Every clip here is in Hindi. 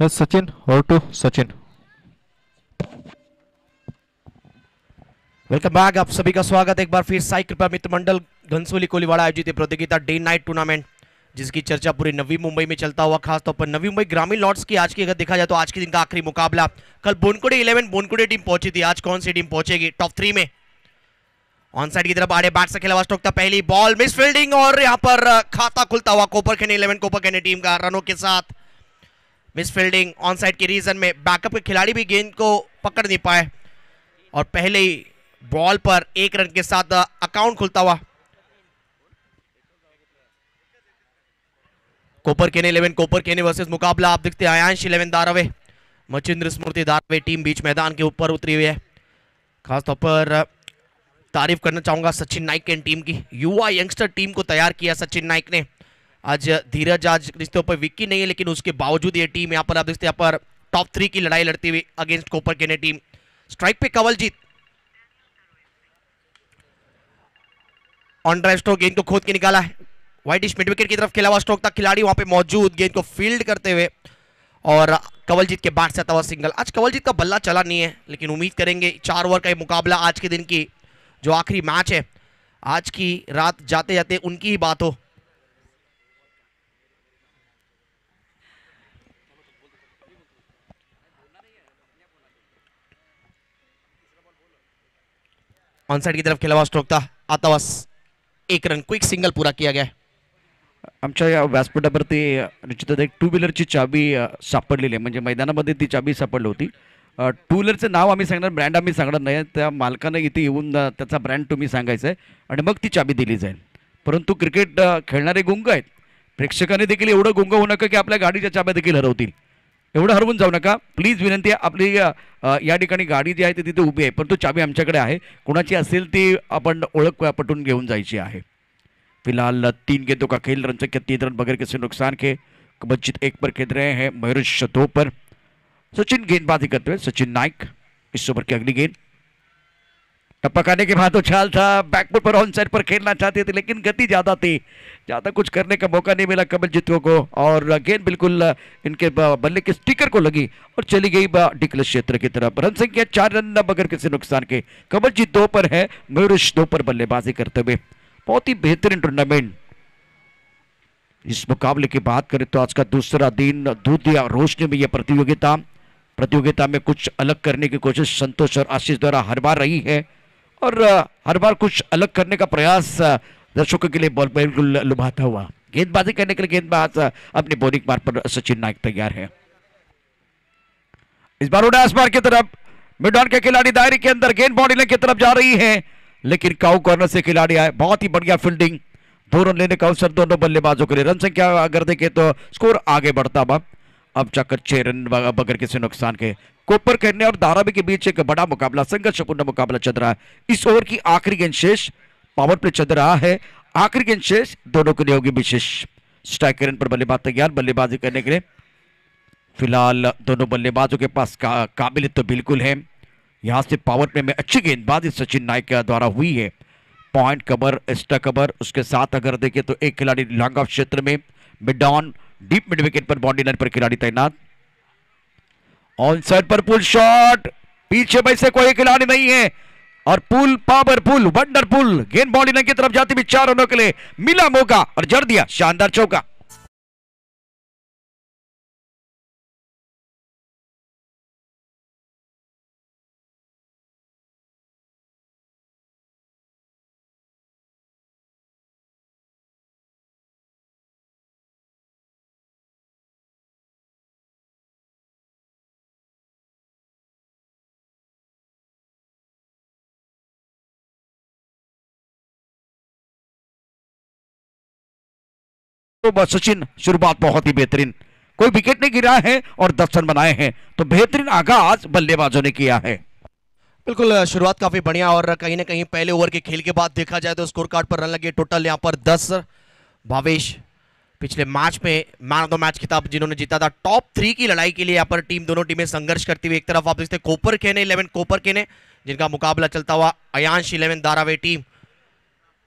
सचिन और टू सचिन। वेलकम बैक, आप सभी का स्वागत एक बार फिर साई कृपा मित्र मंडल घनसोली कोलीवाड़ा आयोजित प्रतियोगिता डे नाइट टूर्नामेंट, जिसकी चर्चा पूरी नवी मुंबई में चलता हुआ, खासतौर पर नवी मुंबई ग्रामीण लॉर्ड्स की आज की अगर देखा जाए तो आज के दिन का आखिरी मुकाबला। कल बोनकुड़े 11 बोनकुड़े टीम पहुंची थी, आज कौन सी टीम पहुंचेगी टॉप 3 में। ऑन साइड की तरफ आड़े बैट से खेला हुआ स्ट्रोक था, पहली बॉल मिस फील्डिंग और यहां पर खाता खुलता हुआ कोपरखैनी 11 कोपरखैनी टीम का रनों के साथ। मिस फील्डिंग ऑन साइड के रीजन में बैकअप के खिलाड़ी भी गेंद को पकड़ नहीं पाए और पहले ही बॉल पर 1 रन के साथ अकाउंट खुलता हुआ। कोपरखैनी 11 कोपरखैनी वर्सेस मुकाबला आप देखते हैं आयांश 11 दारावे मचिंद्र स्मृति दारावे टीम बीच मैदान के ऊपर उतरी हुई है। खासतौर पर तारीफ करना चाहूंगा सचिन नाइक की टीम की, युवा यंगस्टर टीम को तैयार किया सचिन नाइक ने। आज धीरज आज रिश्ते पर विक्की नहीं है, लेकिन उसके बावजूद ये टीम यहाँ पर आप देखते हैं यहाँ पर टॉप 3 की लड़ाई लड़ती हुई अगेंस्ट कोपरखैनी टीम। स्ट्राइक पे कवलजीत, ऑन ड्राइव स्ट्रोक गेंद को खोद के निकाला है, व्हाइटिश मिड विकेट की तरफ खेला हुआ स्ट्रोक था, खिलाड़ी वहां पे मौजूद गेंद को फील्ड करते हुए और कवलजीत के बैट से आता हुआ सिंगल। आज कवलजीत का बल्ला चला नहीं है, लेकिन उम्मीद करेंगे 4 ओवर का ये मुकाबला आज के दिन की जो आखिरी मैच है, आज की रात जाते जाते उनकी ही बात हो। ऑन साइड की तरफ खेला हुआ स्ट्रोक था, आता हुआ 1 रन, क्विक सिंगल पूरा किया गया। आमच्या या व्यासपीठावरती निश्चितच एक 2 व्हीलरची चाबी सापडलेली आहे, म्हणजे मैदानामध्ये ती चाबी सापडली होती। 2 व्हीलरचं नाव आम्ही सांगणार, ब्रँड आम्ही सांगणार नाही, त्या मालकाने इथे येऊन त्याचा ब्रँड तुम्ही सांगायचा आहे आणि मग ती चाबी दिली जाईल। परंतु क्रिकेट खेळणारे गुंग आहेत, प्रेक्षकांनी देखील एवढं गुंग होऊ नका की आपल्या गाडीच्या चाब्या देखील हरवतील, एवढं हरवून जाऊ नका प्लीज, विनंती आहे। आपली या ठिकाणी गाडी जी आहे ती तिथे उभी आहे, परंतु चाबी आमच्याकडे आहे, कोणाची असेल ती आपण ओळख पटवून घेऊन जायची आहे। फिलहाल 3 गेंदों का खेल, रन संख्या 3 रन बगैर किसी नुकसान के। कबचित 1 पर खेल रहे हैं, मयूरेश 2 पर। सचिन गेंदबाजी करते हुए, सचिन नाइक इस ओवर की अगली गेंद। टपकाने के बाद उछाल था, बैकफुट पर ऑन साइड पर खेलना चाहते थे, लेकिन गति ज्यादा थी, ज्यादा कुछ करने का मौका नहीं मिला कमलजीत को और गेंद बिल्कुल इनके बल्ले के स्टिकर को लगी और चली गई डिक्लेस क्षेत्र की तरफ। रन संख्या 4 रन बगैर किसी नुकसान के। कमलजीत 2 पर है, मयूरेश 2 पर बल्लेबाजी करते हुए। बहुत ही बेहतरीन टूर्नामेंट। इस मुकाबले की बात करें तो आज का दूसरा दिन दूधिया रोशनी में यह प्रतियोगिता में कुछ अलग करने की कोशिश संतोष और आशीष द्वारा हर बार रही है और हर बार कुछ अलग करने का प्रयास दर्शकों के लिए बिल्कुल लुभाता हुआ। गेंदबाजी करने के लिए गेंदबाज अपनी बॉलिंग मार पर सचिन नाइक तैयार है। इस बार उड़ा आसमान की तरफ, मिड ऑन के खिलाड़ी दायरे के अंदर, गेंद बॉडी लाइन की तरफ जा रही है, लेकिन काउ कॉर्नर से खिलाड़ी आए, बहुत ही बढ़िया फील्डिंग, 2 रन लेने का अवसर दोनों बल्लेबाजों के लिए। रन संख्या अगर देखें तो स्कोर आगे बढ़ता हुआ, अब जाकर 6 रन बगैर किसी नुकसान के। कोपरखैनी और धारावी के बीच एक बड़ा मुकाबला, संघर्षपूर्ण मुकाबला चल रहा है। इस ओवर की आखिरी गेंद शेष, पावर प्ले चल रहा है, आखिरी गेंद शेष, दोनों के लिए होगी विशेष। स्ट्राइक रन पर बल्लेबाज तैयार बल्लेबाजी करने के लिए। फिलहाल दोनों बल्लेबाजों के पास काबिलियत तो बिल्कुल है। यहां से पावर प्ले में अच्छी गेंदबाजी सचिन नाइक द्वारा हुई है। पॉइंट कवर, एक्स्ट्रा कवर, उसके साथ अगर देखें तो एक खिलाड़ी लॉन्ग ऑफ क्षेत्र में, mid on deep mid wicket पर, बाउंड्री लाइन पर खिलाड़ी तैनात। ऑन साइड पर पुल शॉट, पीछे वैसे कोई खिलाड़ी नहीं है और पुल पावरफुल वंडरफुल गेंद बाउंड्री लाइन की तरफ जाती हुई 4 रनों के लिए मिला मौका और जड़ दिया शानदार चौका। तो सचिन शुरुआत बहुत ही बेहतरीन, कोई विकेट नहीं गिरा है और 10 रन बनाए हैं, तो बेहतरीन आगाज बल्लेबाजों ने किया है। बिल्कुल शुरुआत काफी बढ़िया और कहीं ना कहीं पहले ओवर के खेल के बाद देखा जाए तो स्कोर कार्ड पर रन लगे टोटल यहाँ पर 10। भावेश पिछले मैच में मैन ऑफ द मैच खिताब जिन्होंने जीता था। टॉप 3 की लड़ाई के लिए यहाँ पर दोनों टीमें संघर्ष करती हुई, एक तरफ आप देखते कोपर केने 11 कोपर केने जिनका मुकाबला चलता हुआ अयांश 11 धारावी टीम।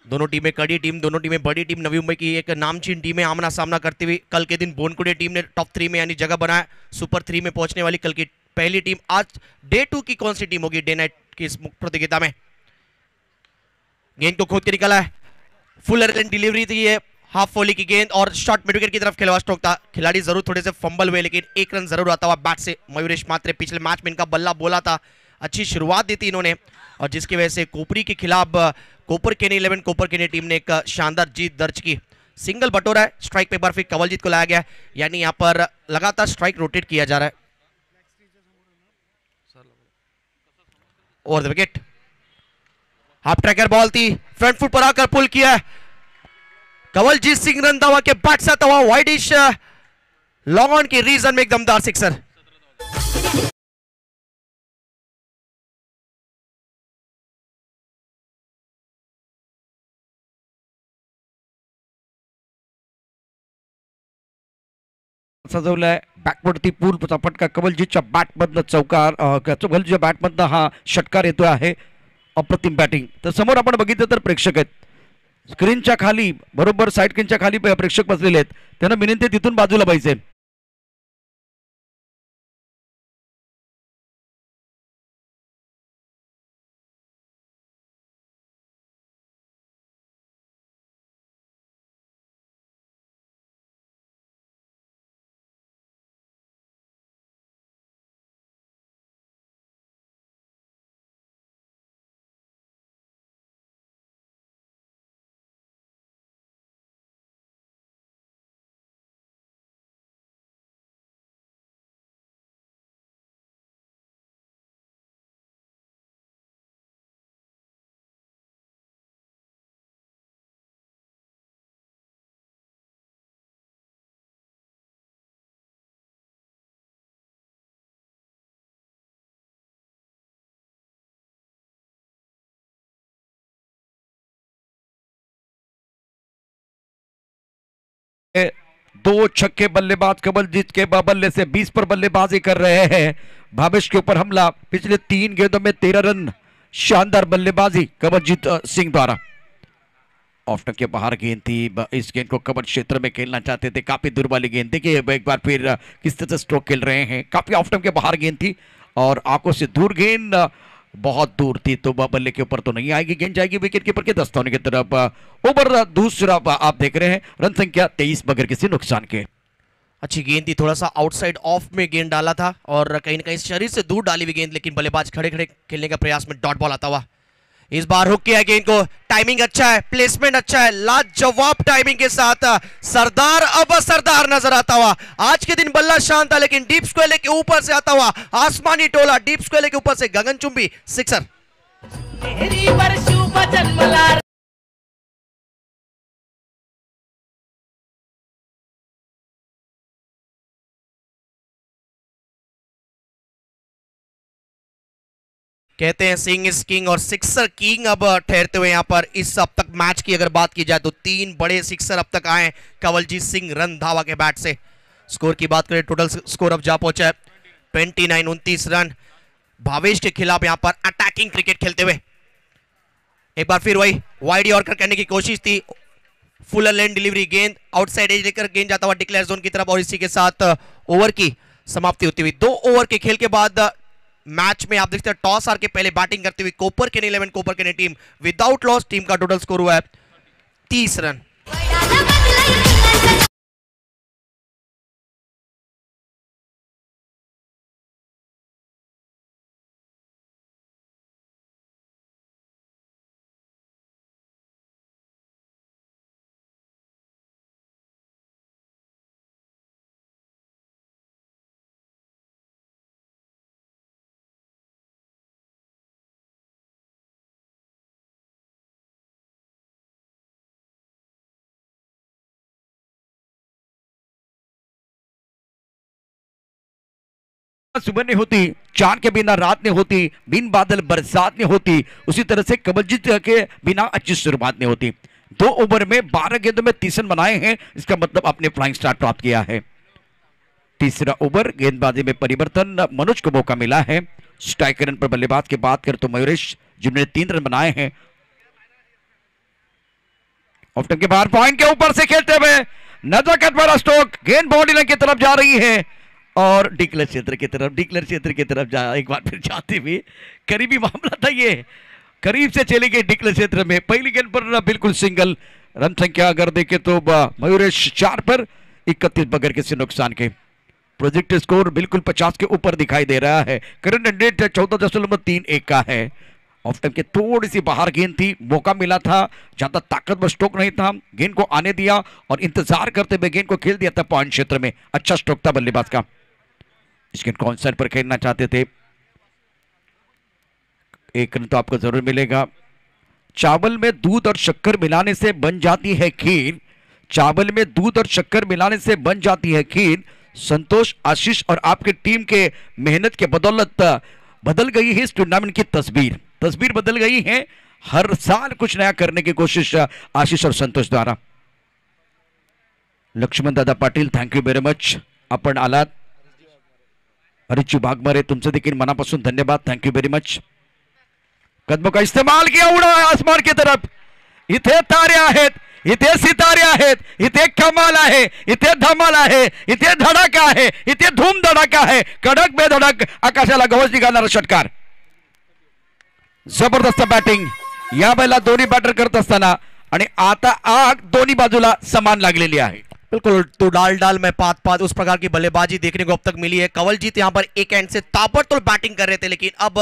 दोनों टीमें कड़ी टीम, दोनों टीमें बड़ी टीम, नवी मुंबई की एक नामचीन टीमें आमना सामना करती हुई। कल के दिन बोनकुड़े टीम ने टॉप 3 में यानी जगह बनाया, सुपर 3 में पहुंचने वाली कल की पहली टीम। आज डे 2 की कौन सी टीम होगी डे नाइट की इस प्रतियोगिता में? गेंद को खोद के निकाला है, फुल अर्जेंट डिलीवरी थी ये, हाफ वॉली की गेंद और शॉट मिड विकेट की तरफ खिलवाड़ स्ट्रोक था। खिलाड़ी जरूर थोड़े से फंबल हुए लेकिन एक रन जरूर आता हुआ बैट से मयूरेश मात्रे। पिछले मैच में इनका बल्ला बोला था, अच्छी शुरुआत दी थी इन्होंने और जिसकी वजह से कोपरी के खिलाफ कोपर केने 11 कोपर केने टीम ने एक शानदार जीत दर्ज की। सिंगल बटोरा है, स्ट्राइक पे एक बार फिर कंवलजीत को लाया गया, यानी यहाँ पर लगातार स्ट्राइक रोटेट किया जा रहा है। Over the wicket, half tracker ball थी, फ्रंट फुट पर आकर पुल किया है। कंवलजीत सिंह रंधावा के बैट से आता हुआ वाइडिश लॉन्ग ऑन की रीजन में एक दमदार सिक्सर। सजवलाय बॅकवरती पूलचा फटका कवलजीच्या बॅटमधनं चौकार कवलजीच्या बॅटमधनं हा षटकार येतो आहे. अप्रतिम बॅटिंग. तर समोर आपण बघितलं तर प्रेक्षक आहेत स्क्रीनच्या खाली, बरोबर साईड स्क्रीनच्या खाली प्रेक्षक बसलेले आहेत, त्यांना विनंती आहे तिथून बाजूला पाहिजे. दो छक्के बल्लेबाज कवलजीत के बल्ले से 20 पर बल्लेबाजी कर रहे हैं. भावेश के ऊपर हमला, पिछले 3 गेंदों में 13 रन, शानदार बल्लेबाजी कवलजीत सिंह द्वारा. ऑफ स्टंप के बाहर गेंद थी, इस गेंद को कवर क्षेत्र में खेलना चाहते थे, काफी दूर वाली गेंद. देखिए एक बार फिर किस तरह से स्ट्रोक खेल रहे हैं, काफी ऑफ स्टंप के बाहर गेंद थी और आंखों से दूर गेंद, बहुत दूर थी तो बल्ले के ऊपर तो नहीं आएगी, गेंद जाएगी विकेट कीपर के दस्ताने की तरफ. ओवर दूसरा आप देख रहे हैं, रन संख्या 23 बगैर किसी नुकसान के. अच्छी गेंद थी, थोड़ा सा आउटसाइड ऑफ में गेंद डाला था और कहीं ना कहीं शरीर से दूर डाली हुई गेंद, लेकिन बल्लेबाज खड़े खड़े खेलने का प्रयास में डॉट बॉल आता हुआ. इस बार हुक किया गेंद को, टाइमिंग अच्छा है, प्लेसमेंट अच्छा है, लाजवाब टाइमिंग के साथ सरदार अब सरदार नजर आता हुआ. आज के दिन बल्ला शांत था लेकिन डीप स्क्वेयर के ऊपर से आता हुआ आसमानी टोला, डीप स्क्वेयर के ऊपर से गगनचुंबी सिक्सर. कहते हैं सिंग इज किंग और सिक्सर किंग अब ठहरते हुए यहां पर इस अब तक मैच की अगर बात की जाए तो 3 बड़े सिक्सर अब तक आए कवलजीत सिंह रंधावा के बैट से. स्कोर की बात करें, टोटल स्कोर अब जा पहुंचा है 29 रन. भावेश के खिलाफ यहां पर अटैकिंग क्रिकेट खेलते हुए एक बार फिर वही वाइड यॉर्कर करने की कोशिश थी, फुल लेन डिलीवरी, गेंद आउटसाइड एज लेकर गेंद जाता हुआ डिक्लेयर जोन की तरफ और इसी के साथ ओवर की समाप्ति होती हुई. 2 ओवर के खेल के बाद मैच में आप देखते हैं टॉस हार के पहले बैटिंग करते हुए कोपर केने 11 कोपर केने टीम विदाउट लॉस, टीम का टोटल स्कोर हुआ है 30 रन. सुबह नहीं होती, चांद के बिना रात नहीं होती, बिन बादल बरसात नहीं होती, उसी तरह से कवलजीत के बिना अच्छी शुरुआत नहीं होती. 2 ओवर में 12 गेंदों में 30 रन बनाए हैं, इसका मतलब आपने फ्लाइंग स्टार्ट प्राप्त किया है। तीसरा ओवर गेंदबाजी में परिवर्तन, मनोज को मौका मिला है। स्ट्राइक रन पर बल्लेबाज की बात करें तो मयूरेश, जिन्होंने 3 रन बनाए हैं। ऑफ स्टंप के बाहर पॉइंट के ऊपर से खेलते हुए नजाकत वाला स्ट्रोक, गेंद बाउंड्री लाइन की तरफ जा रही है और डिक्लेयर क्षेत्र की तरफ जा एक बार फिर जाते हुए, करीबी मामला था ये, करीब से चले गए डिक्लेयर क्षेत्र में। पहली गेंद पर बिल्कुल सिंगल। रन संख्या अगर देखें तो मयूरेश 4 पर 31 बगैर किसी नुकसान के। प्रोजेक्ट स्कोर बिल्कुल 50 के ऊपर दिखाई दे रहा है। करंट रन रेट 14.31 का है। ऑफ टाइम के थोड़ी सी बाहर गेंद थी, मौका मिला था, ज्यादा ताकतवर स्ट्रोक नहीं था, गेंद को आने दिया और इंतजार करते हुए गेंद को खेल दिया था पॉइंट क्षेत्र में। अच्छा स्ट्रोक था बल्लेबाज का। इस गेंद कौन साइड पर खेलना चाहते थे। 1 रन तो आपको जरूर मिलेगा। चावल में दूध और शक्कर मिलाने से बन जाती है खीर, चावल में दूध और शक्कर मिलाने से बन जाती है खीर। संतोष, आशीष और आपकी टीम के मेहनत के बदौलत बदल गई है इस टूर्नामेंट की तस्वीर बदल गई है। हर साल कुछ नया करने की कोशिश आशीष और संतोष द्वारा। Lakshman Dada Patil, thank you very much, आपण आलात। हरीशजी भागमारे, तुमचं देखील मनापासून धन्यवाद, थँक्यू व्हेरी मच। कदमों का इस्तेमाल किया, उड़ा आसमान की तरफ। इथे तारे आहेत, इथे सितारे आहेत, इथे कमाल आहे, इथे धमाल आहे, इथे धडाका आहे, इथे धूम धडाका आहे। कडक बेधडक आकाशाला गवस निघाणारा षटकार। जबरदस्त बॅटिंग या वेळेला दोन्ही बॅटर करत असताना आणि आता आग दोन्ही बाजूला समान लागलेली आहे। बिल्कुल, तो डाल में पात उस प्रकार की बल्लेबाजी देखने को अब तक मिली है। कंवलजीत यहां पर एक एंड से ताबड़तोड़ बैटिंग कर रहे थे, लेकिन अब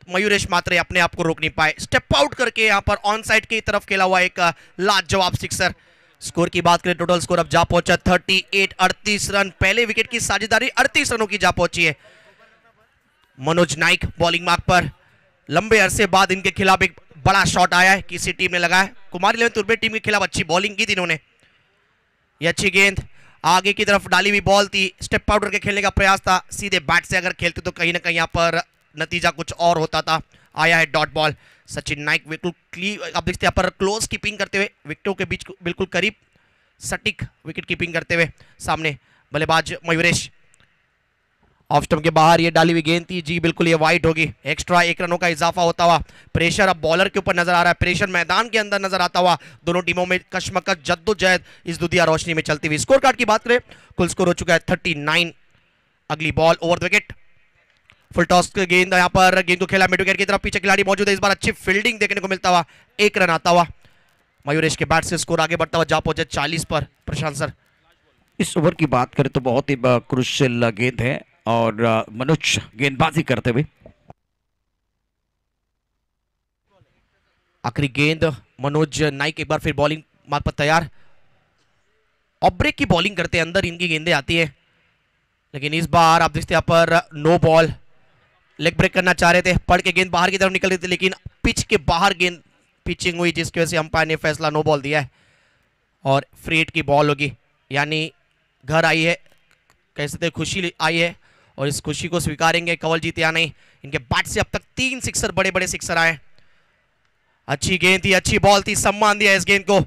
मयूरेश मात्रे अपने आप को रोक नहीं पाए। स्टेप आउट करके यहां पर ऑन साइड की तरफ खेला हुआ एक लाजवाब सिक्सर। स्कोर की बात करें, टोटल स्कोर अब जा पहुंचा 38, 38 रन। पहले विकेट की साझेदारी 38 रनों की जा पहुंची है। मनोज नाइक बॉलिंग मार्क पर, लंबे अरसे बाद इनके खिलाफ एक बड़ा शॉट आया है, किसी टीम ने लगाया। कुमार 11 तुर्बे टीम के खिलाफ अच्छी बॉलिंग की थी इन्होंने। ये अच्छी गेंद आगे की तरफ डाली हुई बॉल थी, स्टेप आउट करके खेलने का प्रयास था। सीधे बैट से अगर खेलते तो कहीं ना कहीं यहाँ पर नतीजा कुछ और होता था। आया है डॉट बॉल। सचिन नाइक बिल्कुल अब देखते हैं यहाँ पर क्लोज कीपिंग करते हुए, विकेटों के बीच बिल्कुल करीब सटीक विकेट कीपिंग करते हुए सामने बल्लेबाज मयूरेश। ऑफ स्टंप के बाहर ये डाली हुई गेंद थी जी, बिल्कुल ये वाइड होगी। एक्स्ट्रा 1 रनों का इजाफा होता हुआ। प्रेशर अब बॉलर के ऊपर नजर आ रहा है, प्रेशर मैदान के अंदर नजर आता हुआ। दोनों टीमों में कशमकश जद्दोजहद इस दुधिया रोशनी में चलती हुई। स्कोर कार्ड की बात करें, कुल स्कोर हो चुका है 39। अगली ball over the wicket. Full toss गेंद, यहाँ पर गेंद को खेला मिड विकेट की तरफ, पीछे खिलाड़ी मौजूद है। इस बार अच्छी फील्डिंग देखने को मिलता हुआ, 1 रन आता हुआ। मयूरेश के बैट से स्कोर आगे बढ़ता हुआ जा पहुंचे 40 पर। प्रशांत सर, इस ओवर की बात करें तो बहुत ही क्रुशियल गेंद है और मनोज गेंदबाजी करते हुए। आखिरी गेंद, मनोज नाइक एक बार फिर बॉलिंग मार्ग पर तैयार। ऑफ ब्रेक की बॉलिंग करते हैं, अंदर इनकी गेंदें आती है, लेकिन इस बार आप देखते हैं यहाँ पर नो बॉल। लेग ब्रेक करना चाह रहे थे, पड़ के गेंद बाहर की तरफ निकल रही थी, लेकिन पिच के बाहर गेंद पिचिंग हुई, जिसकी वजह से अंपायर ने फैसला नो बॉल दिया है और फ्री हिट की बॉल होगी। यानी घर आई है, कह सकते हैं खुशी आई है, और इस खुशी को स्वीकारेंगे कंवलजीत या नहीं। इनके बैट से अब तक 3 सिक्सर, बड़े बड़े सिक्सर आए। अच्छी गेंद थी, अच्छी बॉल थी, सम्मान दिया इस गेंद को।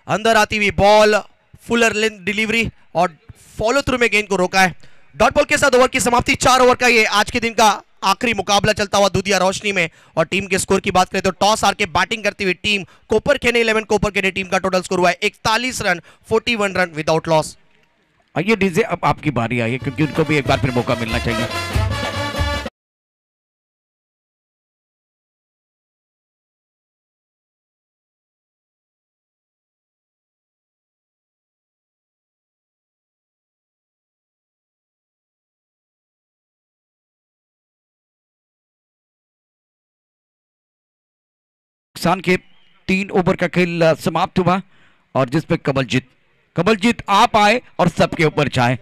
अंदर आती हुई बॉल, फुलर लेंथ डिलीवरी और फॉलो थ्रू में गेंद को रोका है। डॉट बॉल के साथ ओवर की समाप्ति। 4 ओवर का ये आज के दिन का आखिरी मुकाबला चलता हुआ दुधिया रोशनी में। और टीम के स्कोर की बात करें तो टॉस हार के बैटिंग करती हुई टीम कोपर खेने 11 कोपर खेने टीम का टोटल स्कोर हुआ है 41 रन, 41 रन विदाउट लॉस। आइए डीजे, अब आपकी बारी आई है, क्योंकि उनको भी एक बार फिर मौका मिलना चाहिए। नुकसान के 3 ओवर का खेल समाप्त हुआ और जिसमें कमलजीत आप आए और सबके ऊपर जाए।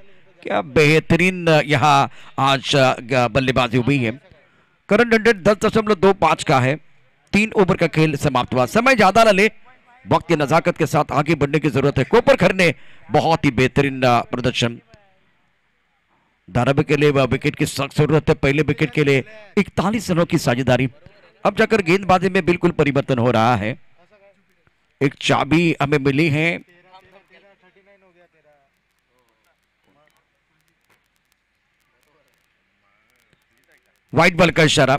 क्या बेहतरीन यहाँ आज बल्लेबाजी हुई है। करंट रन रेट 10.25 का है। 3 ओवर का खेल समाप्त हुआ। समय ज्यादा न ले, वक्त की नजाकत के साथ आगे बढ़ने की जरूरत है। कोपर खरने बहुत ही बेहतरीन प्रदर्शन। धारावी के लिए विकेट की सख्त जरूरत है। पहले विकेट के लिए 41 रनों की साझेदारी। अब जाकर गेंदबाजी में बिल्कुल परिवर्तन हो रहा है। एक चाबी हमें मिली है। व्हाइट बॉल का इशारा।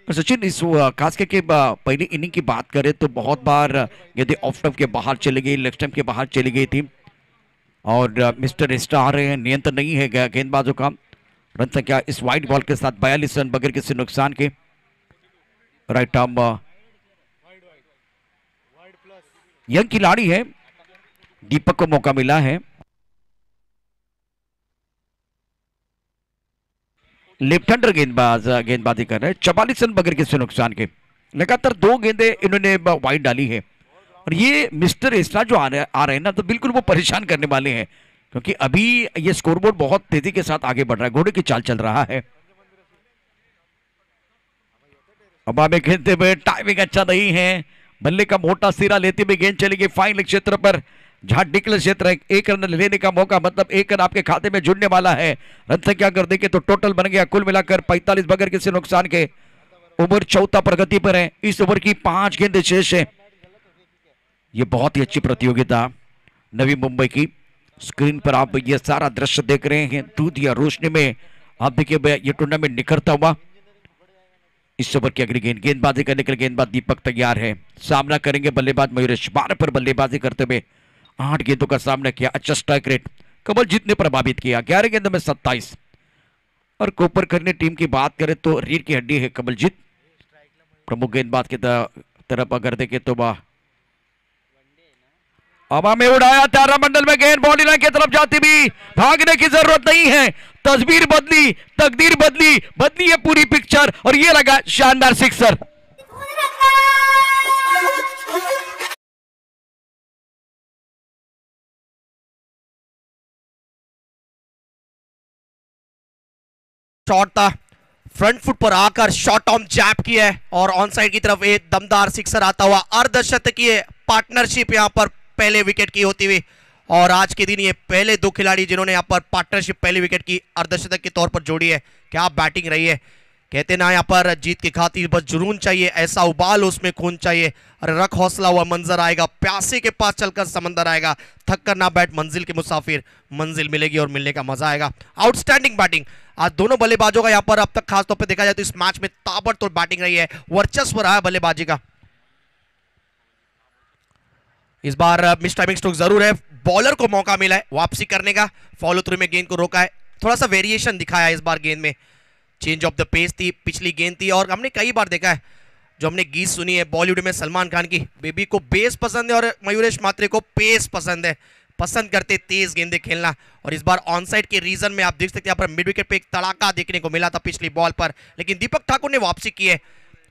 सचिन इस खास करके पहली इनिंग की बात करें तो बहुत बार यदि ऑफ स्टंप के बाहर चली गई, लेग स्टंप के बाहर चली गई थी और मिस्टर एस्टा आ रहे हैं, नियंत्रण नहीं है गेंदबाजों का। रन संख्या इस व्हाइट बॉल के साथ 42 रन बगैर किसी नुकसान के। राइट आर्म यंग खिलाड़ी है, दीपक को मौका मिला है। लेफ्ट हैंडर गेंदबाज गेंदबाजी कर रहे हैं, 44 रन बगैर किसी नुकसान के। लगातार 2 गेंदें इन्होंने वाइड डाली है और ये मिस्टर एस्ट्रा जो आ रहे हैं ना, तो बिल्कुल वो परेशान करने वाले हैं, क्योंकि अभी ये स्कोरबोर्ड बहुत तेजी के साथ आगे बढ़ रहा है, घोड़े की चाल चल रहा है। अब हमें खेलते हुए टाइमिंग अच्छा नहीं है, बल्ले का मोटा सिरा लेते हुए गेंद चली गई फाइन लेग क्षेत्र पर, जहां डिक्लेयर क्षेत्र है। 1 रन लेने का मौका, मतलब 1 रन आपके खाते में जुड़ने वाला है। रन संख्या अगर देखें तो टोटल बन गया कुल मिलाकर 45 बगैर किसी नुकसान के। ओवर 14 प्रगति पर है, इस ओवर की 5 गेंदें शेष है। ये बहुत ही अच्छी प्रतियोगिता नवी मुंबई की। स्क्रीन पर आप ये सारा दृश्य देख रहे हैं, दूध या रोशनी में आप देखिए ये टूर्नामेंट निखरता हुआ। इस ओवर की अगली गेंदबाजी करने के लिए गेंदबाज दीपक तैयार है। सामना करेंगे बल्लेबाज मयूरेश, 12 पर बल्लेबाजी करते हुए 8 गेंदों का सामना किया। अच्छा स्ट्राइक रेट, कमलजीत ने प्रभावित किया, 11 गेंदों में 27। और कोपर करने टीम की बात करें तो रीढ़ की हड्डी है कमलजीत। प्रमुख गेंदबाज की तरफ अगर देखें तो हवा में उड़ाया, तारामंडल में गेंद बॉडी लाइन की तरफ जाती भी, भागने की जरूरत नहीं है। तस्वीर बदली, तकदीर बदली, बदली है पूरी पिक्चर और ये लगा शानदार सिक्सर। शॉट था, फ्रंट फुट पर आकर शॉट ऑन जैप की है और ऑन साइड की तरफ एक दमदार सिक्सर आता हुआ। अर्धशतकीय पार्टनरशिप यहां पर पहले विकेट की होती हुई, और आज के दिन ये पहले 2 खिलाड़ी जिन्होंने यहां पर पार्टनरशिप पहले विकेट की अर्धशतक के तौर पर जोड़ी है। क्या बैटिंग रही है, कहते ना यहाँ पर जीत की खातिर बस जुनून चाहिए, ऐसा उबाल उसमें खून चाहिए। अरे रख हौसला हुआ मंजर आएगा, प्यासे के पास चलकर समंदर आएगा, थक कर ना बैठ मंजिल के मुसाफिर, मंजिल मिलेगी और मिलने का मजा आएगा। आउटस्टैंडिंग बैटिंग आज दोनों बल्लेबाजों का यहाँ पर अब तक खासतौर पर देखा जाए तो इस मैच में ताबड़तोड़ बैटिंग रही है, वर्चस्व रहा है बल्लेबाजी का। इस बार मिस टाइमिंग स्ट्रोक जरूर है, बॉलर को मौका मिला है वापसी करने का, फॉलो थ्रू में गेंद को रोका है, थोड़ा सा वेरिएशन दिखाया इस बार गेंद में, चेंज ऑफ द पेस थी, पिछली गेंद थी। और हमने कई बार देखा है, जो हमने गीत सुनी है बॉलीवुड में सलमान खान की, बेबी को बेस पसंद है और मयूरेश मात्रे को पेस पसंद है, पसंद करते तेज गेंदे खेलना। और इस बार ऑन साइड के रीजन में आप देख सकते हैं यहाँ पर मिड विकेट पे एक तड़ाका देखने को मिला था पिछली बॉल पर, लेकिन दीपक ठाकुर ने वापसी की है।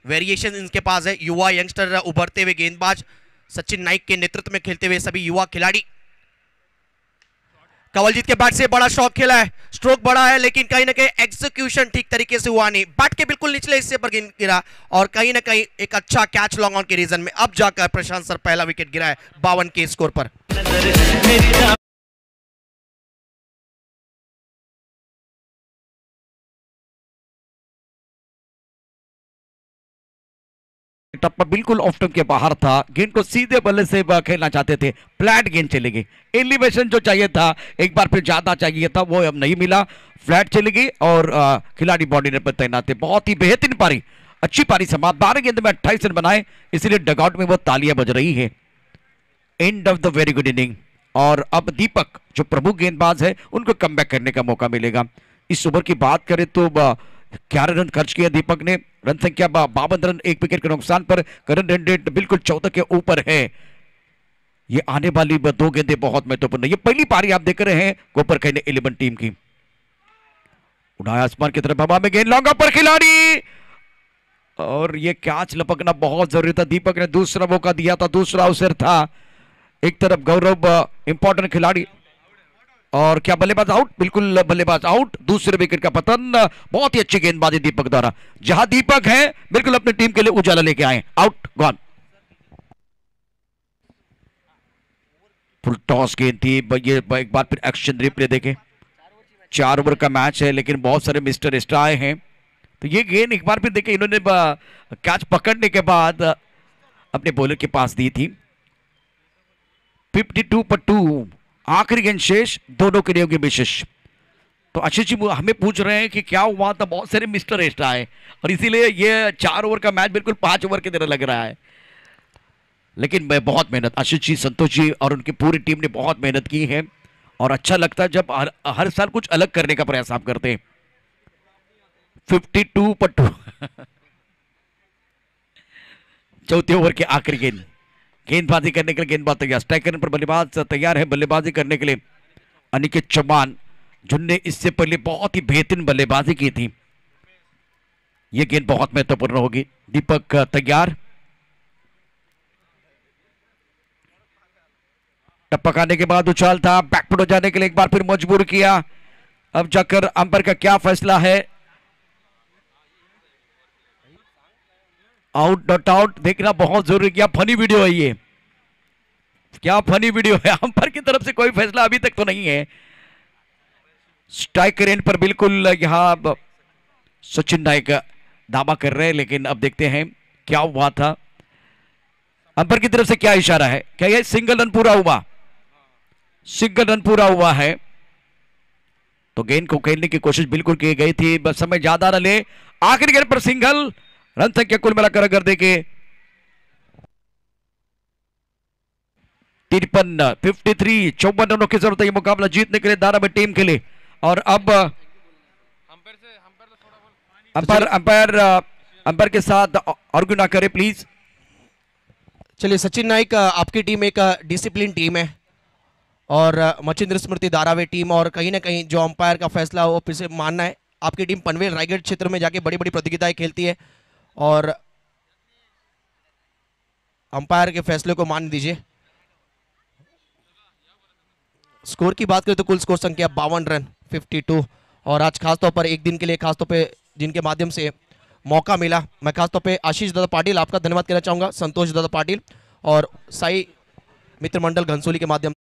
वेरिएशन इनके पास है, युवा यंगस्टर उभरते हुए गेंदबाज सचिन नाइक के नेतृत्व में खेलते हुए सभी युवा खिलाड़ी। कंवलजीत के बैट से बड़ा शॉट खेला है, स्ट्रोक बड़ा है, लेकिन कहीं ना कहीं एग्जीक्यूशन ठीक तरीके से हुआ नहीं, बैट के बिल्कुल निचले हिस्से पर गेंद गिरा और कहीं ना कहीं एक अच्छा कैच लॉन्ग ऑन के रीजन में अब जाकर प्रशांत सर पहला विकेट गिरा है 52 के स्कोर पर। टप्पा बिल्कुल ऑफ स्टंप के बाहर था, गेंद को सीधे बल्ले से खेलना चाहते थे, फ्लैट गेंद चली गई। एलिवेशन जो चाहिए था, एक बार फिर ज्यादा चाहिए था, वो अब नहीं मिला, फ्लैट चली गई और खिलाड़ी बॉडी पर तैनात थे। बहुत ही बेहतरीन पारी, अच्छी पारी समाप्त, 12 गेंद में 28 रन बनाए, इसलिए डगआउट में वो तालियां बज रही है। End of the very good inning. और अब दीपक जो प्रमुख गेंदबाज है उनको कमबैक करने का मौका मिलेगा। इस ओवर की बात करें तो 11 रन खर्च किया दीपक ने, रन संख्या 52 रन, 1 विकेट के नुकसान पर, करंट रन रेट बिल्कुल 14 के ऊपर है। ये आने वाली 2 गेंदें बहुत महत्वपूर्ण है। ये पहली पारी आप देख रहे हैं कोपर कहने 11 टीम की। उड़ाया आसमान की तरफ, हवा में गेंद, लॉन्ग पर खिलाड़ी और ये कैच लपकना बहुत जरूरी था। दीपक ने दूसरा मौका दिया था, दूसरा अवसर था। एक तरफ गौरव इंपॉर्टेंट खिलाड़ी और क्या बल्लेबाज आउट, बिल्कुल बल्लेबाज आउट, दूसरे विकेट का पतन। बहुत ही अच्छी गेंदबाजी दीपक द्वारा, जहां दीपक है बिल्कुल अपनी टीम के लिए उजाला लेके आए। Out, gone. फुल टॉस गेंद थी, ये एक बार फिर एक्शन रिप्ले देखें। 4 ओवर का मैच है लेकिन बहुत सारे मिस्टर एक्स्ट्रा आए हैं, तो ये गेंद एक बार फिर देखें इन्होंने कैच पकड़ने के बाद अपने बॉलर के पास दी थी। 52 पर 2, आखिरी गेंद शेष, दोनों के नियम के विशेष। तो आशीष जी हमें पूछ रहे हैं कि क्या हुआ था, बहुत सारे मिस्टर एक्स्ट्रा है और इसीलिए ये 4 ओवर का मैच बिल्कुल 5 ओवर की तरह लग रहा है। लेकिन मैं बहुत मेहनत, आशीष जी, संतोष जी और उनकी पूरी टीम ने बहुत मेहनत की है और अच्छा लगता है जब हर साल कुछ अलग करने का प्रयास आप करते हैं। 52 पर 2 चौथे ओवर के आखिरी गेंद, गेंदबाजी करने के लिए गेंदबाज तैयार, स्ट्राइकर पर बल्लेबाज तैयार है बल्लेबाजी करने के लिए अनिकेत चौहान, जिनने इससे पहले बहुत ही बेहतरीन बल्लेबाजी की थी। यह गेंद बहुत महत्वपूर्ण होगी। दीपक तैयार, टप्पक आने के बाद उछाल था, बैकफुट हो जाने के लिए एक बार फिर मजबूर किया। अब जाकर अंपायर का क्या फैसला है, आउट नॉट आउट देखना बहुत जरूरी। क्या फनी वीडियो है ये, क्या फनी वीडियो है। अंपायर की तरफ से कोई फैसला अभी तक तो नहीं है। स्ट्राइक रेंज पर बिल्कुल यहां सचिन नायक दावा कर रहे हैं, लेकिन अब देखते हैं क्या हुआ था। अंपायर की तरफ से क्या इशारा है, क्या ये सिंगल रन पूरा हुआ? सिंगल रन पूरा हुआ है। तो गेंद को खेलने की कोशिश बिल्कुल की गई थी, बस समय ज्यादा न ले। आखिरी गेंद पर सिंगल, रन संख्या कुल मिलाकर अगर देखे 53, 54 रनों की जरूरत है ये मुकाबला जीतने के लिए धारावी टीम के लिए। और अब अंपायर के साथ आर्ग्यू ना करे प्लीज। चलिए सचिन नाइक, आपकी टीम एक डिसिप्लिन टीम है और मचिंद्र स्मृति धारावी टीम, और कहीं ना कहीं जो अंपायर का फैसला हो वो फिर से मानना है। आपकी टीम पनवेल रायगढ़ क्षेत्र में जाके बड़ी बड़ी प्रतियोगिताएं खेलती है और अंपायर के फैसले को मान दीजिए। स्कोर की बात करें तो कुल स्कोर संख्या 52 रन, 52। और आज खासतौर पर एक दिन के लिए खासतौर पे जिनके माध्यम से मौका मिला, मैं खासतौर पे आशीष दादा पाटिल आपका धन्यवाद कहना चाहूँगा, संतोष दादा पाटिल और साई मित्र मंडल घनसोली के माध्यम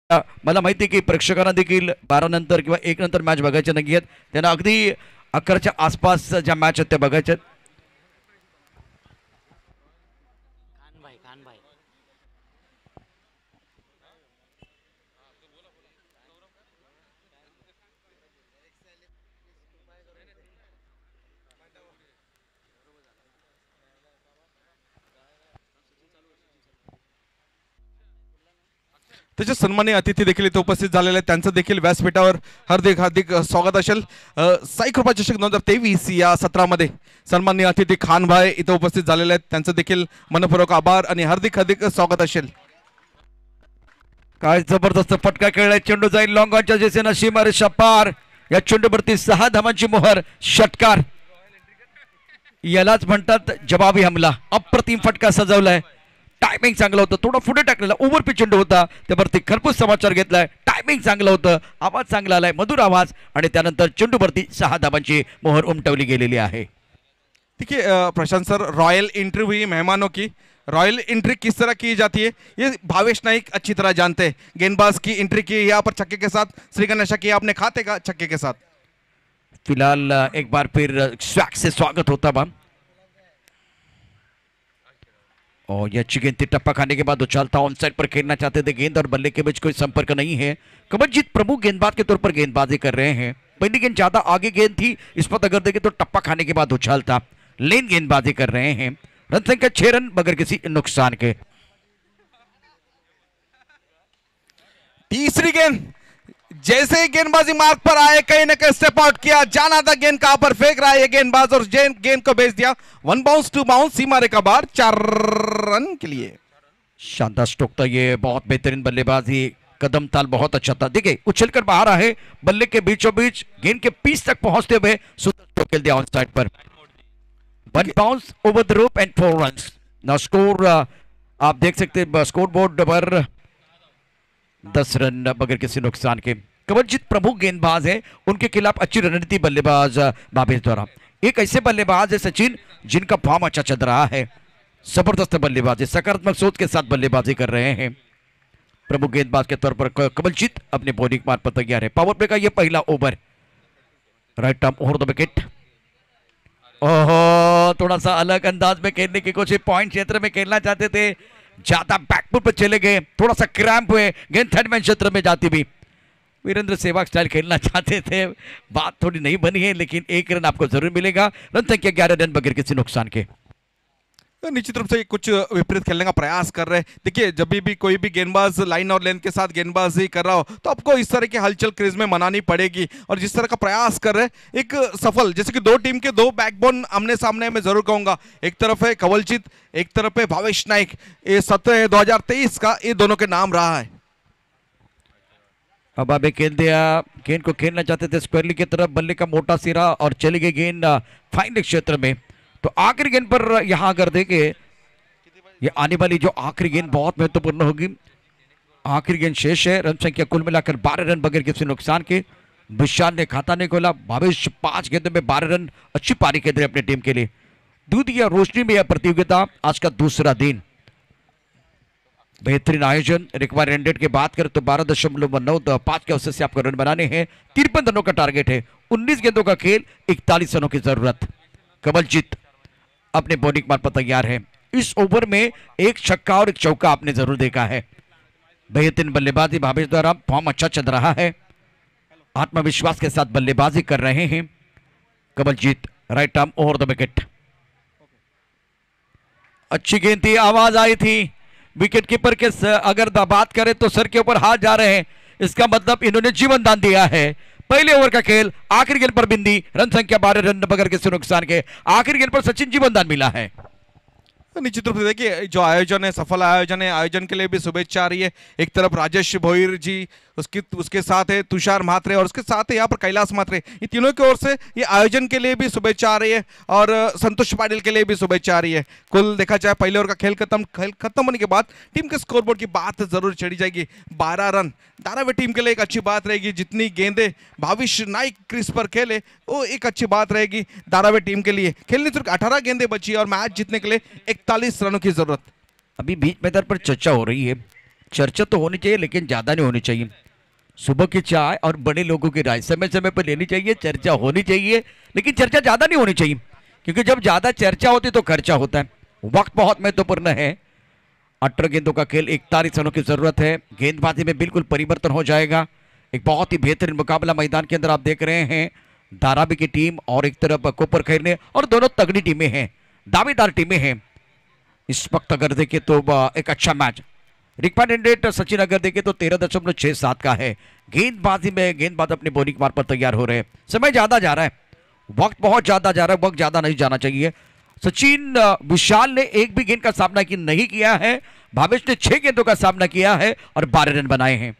मला माहिती आहे की प्रेक्षकांना देखील 12 नंतर किंवा 1 नंतर मॅच बघायच्या नाही आहेत. त्यांना अगदी 11च्या आसपास ज्या मॅच आहेत त्या बघायच्या आहेत. त्याचे सन्माननीय अतिथी देखील इथे उपस्थित झालेले आहेत. त्यांचं देखील व्यासपीठावर हार्दिक हार्दिक स्वागत असेल. साई कृपा चषक 2023 या सत्रामध्ये सन्माननीय अतिथी खानभाई इथे उपस्थित झालेले आहेत. त्यांचं देखील मनपूर्वक आभार आणि हार्दिक हार्दिक स्वागत असेल. काय जबरदस्त फटका खेळलाय. चेंडू जाईल लॉंग ऑनच्या दिशेने सीमारेषा पार. या चेंडूवरती 6 धावांची मोहर. षटकार यालाच म्हणतात जवाबी हमला. अप्रतिम फटका सजवलाय. टायमिंग चांगलं होतं. थोडं पुढे टाकलेला ओव्हर पिच चेंडू होता. त्यावरती खरपूस समाचार घेतलाय. टायमिंग चांगलं होतं. आवाज चांगला आलाय. मधुर आवाज. आणि त्यानंतर चेंडूवरती 6 धावांची मोहर उमटवली गेलेली आहे. ठीक है प्रशांत सर, रॉयल एंट्री हुई मेहमानों की. रॉयल एंट्री किस तरह की जाती है ये भावेश नाइक अच्छी तरह जानते हैं. गेंदबाज की एंट्री की यहाँ पर छक्के के साथ. श्रीगणेशा की आपने खाते का छक्के के साथ. फिलहाल एक बार फिर स्वैग से स्वागत होता बा. और यह अच्छी गेंद टप्पा खाने के बाद उछालता ऑन साइड पर खेलना चाहते थे. गेंद और बल्ले के बीच कोई संपर्क नहीं है. कमलजीत प्रमुख गेंदबाज के तौर पर गेंदबाजी कर रहे हैं. पहली गेंद ज्यादा आगे गेंद थी. इस पर अगर देखें तो टप्पा खाने के बाद उछालता लेन गेंदबाजी कर रहे हैं. रन संख्या 6 रन बगैर किसी नुकसान के. तीसरी गेंद जैसे ही गेंदबाजी मार्ग पर आए कहीं ना कहीं स्टेप आउट किया. जाना था गेंद कहां पर फेंक रहा है ये गेंदबाज और गेंद को भेज दिया. 1 बाउंस 2 बाउंस सीमा रेखा बाहर. 4 रन के लिए. शानदार स्ट्रोक था. ये बहुत बेहतरीन बल्लेबाजी. कदम ताल बहुत अच्छा था. देखिए उछलकर बाहर आए. बल्ले के बीचों बीच गेंद के पीस तक पहुंचते हुए सुंदर स्ट्रोक खेल दिया ऑन साइड पर. 1 bounce over the rope and 4 runs. Now score आप देख सकते हैं स्कोर बोर्ड पर 10 रन बगैर किसी नुकसान के. कमलजीत प्रमुख गेंदबाज है. उनके खिलाफ अच्छी रणनीति बल्लेबाज भावेश द्वारा. एक ऐसे बल्लेबाज है सचिन जिनका फॉर्म अच्छा चल रहा है. जबरदस्त बल्लेबाज है. सकारात्मक सोच के साथ बल्लेबाजी कर रहे हैं. प्रमुख गेंदबाज के तौर पर कमलजीत अपने बॉलिंग मार्ग पर तैयार है. पावर प्ले का यह पहला over. Right arm over the wicket. ओहो थोड़ा सा अलग अंदाज में खेलने की कोशिश. पॉइंट क्षेत्र में खेलना चाहते थे. ज्यादा बैकफुट पर चले गए. थोड़ा सा क्रैम्प हुए. गेंद थर्ड मैन क्षेत्र में जाती भी. वीरेंद्र सहवाग स्टाइल खेलना चाहते थे. बात थोड़ी नहीं बनी है लेकिन 1 रन आपको जरूर मिलेगा. रन संख्या 11 रन बगैर किसी नुकसान के. निश्चित रूप से कुछ विपरीत खेलने का प्रयास कर रहे हैं. देखिए जब भी कोई भी गेंदबाज लाइन और लेंथ के साथ गेंदबाजी कर रहा हो तो आपको इस तरह की हलचल क्रीज में मनानी पड़ेगी. और जिस तरह का प्रयास कर रहे हैं एक सफल, जैसे कि 2 टीम के 2 बैकबोन आमने सामने मैं जरूर कहूंगा. एक तरफ है कवलजीत, एक तरफ है भावेश नाइक. ये सत्र है 2023 का. ये दोनों के नाम रहा है. अब अबे खेल दिया. गेंद को खेलना चाहते थे स्क्वायरली की तरफ. बल्ले का मोटा सिरा और चली गई गेंद फाइनल क्षेत्र में. तो आखिरी गेंद पर यहां अगर देखे ये आने वाली जो आखिरी गेंद बहुत महत्वपूर्ण होगी. आखिरी गेंद शेष है. रन संख्या कुल मिलाकर 12 रन बगैर किसी नुकसान के. विशाल ने खाता नहीं खोला. भावेश 5 गेंदों में 12 रन. अच्छी पारी खेल रहे अपने टीम के लिए. दूध या रोशनी में यह प्रतियोगिता आज का दूसरा दिन. बेहतरीन आयोजन. रिक्वायर्ड रेट की बात करें तो 12.95 के औसत से आपको रन बनाने हैं. 53 रनों का टारगेट है. 19 गेंदों का खेल. 41 रनों की जरूरत. कमलजीत अपने बॉलिंग मार्ग पर तैयार है. इस ओवर में 1 छक्का और 1 चौका आपने जरूर देखा है. बेहतरीन बल्लेबाजी भावेश द्वारा. फॉर्म अच्छा चल रहा है. आत्मविश्वास के साथ बल्लेबाजी कर रहे हैं Kamaljeet. Right arm over the wicket. अच्छी गेंद थी. आवाज आई थी. विकेट कीपर के अगर बात करें तो सर के ऊपर हाथ जा रहे हैं. इसका मतलब इन्होंने जीवन दान दिया है. पहले ओवर का खेल. आखिरी गेंद पर बिंदी. रन संख्या 12 रन बगैर किसी नुकसान के. आखिरी गेंद पर सचिन जीवन दान मिला है. निश्चित रूप से देखिए जो आयोजन है सफल आयोजन है. आयोजन के लिए भी शुभेच्छा आ रही है. एक तरफ राजेश भोईर जी, उसके साथ है तुषार म्हात्रे और उसके साथ है यहाँ पर कैलाश म्हात्रे. ये तीनों की ओर से ये आयोजन के लिए भी शुभेच्छा आ रही है और संतोष पाटिल के लिए भी शुभेच्छा आ रही है. कुल देखा जाए पहले ओवर का खेल खत्म होने के बाद टीम के स्कोरबोर्ड की बात जरूर चढ़ी जाएगी. 12 रन धारावी टीम के लिए एक अच्छी बात रहेगी. जितनी गेंदें भावेश नाइक क्रीज पर खेले वो एक अच्छी बात रहेगी धारावी टीम के लिए. खेलने सिर्फ 18 गेंदें बची और मैच जीतने के लिए 41 रनों की जरूरत. अभी बीच मैदान पर चर्चा हो रही है चर्चा तो होनी चाहिए लेकिन ज्यादा नहीं होनी चाहिए। सुबह की चाय और बड़े लोगों की राय समय समय पर लेनी चाहिए, चर्चा होनी चाहिए लेकिन चर्चा ज्यादा नहीं होनी चाहिए, क्योंकि जब ज्यादा चर्चा होती तो खर्चा होता है। वक्त बहुत महत्वपूर्ण है। 18 गेंदों का खेल, 41 रनों की जरूरत है। गेंदबाजी में बिल्कुल परिवर्तन हो जाएगा। एक बहुत ही बेहतरीन मुकाबला मैदान के अंदर आप देख रहे हैं। धारावी की टीम और एक तरफ कोपर खैरने, और दोनों तगड़ी टीमें हैं, दावेदार टीमें हैं। इस वक्त अगर देखें तो एक अच्छा मैच। रिक्वायर्ड रेट सचिन अगर देखें तो 13.67 का है। गेंदबाजी में गेंदबाज अपने बॉलिंग मार पर तैयार हो रहे हैं। समय ज्यादा जा रहा है, वक्त बहुत ज्यादा जा रहा है, वक्त ज्यादा नहीं जाना चाहिए। सचिन विशाल ने एक भी गेंद का सामना नहीं किया है। भावेश ने 6 गेंदों का सामना किया है और 12 रन बनाए हैं।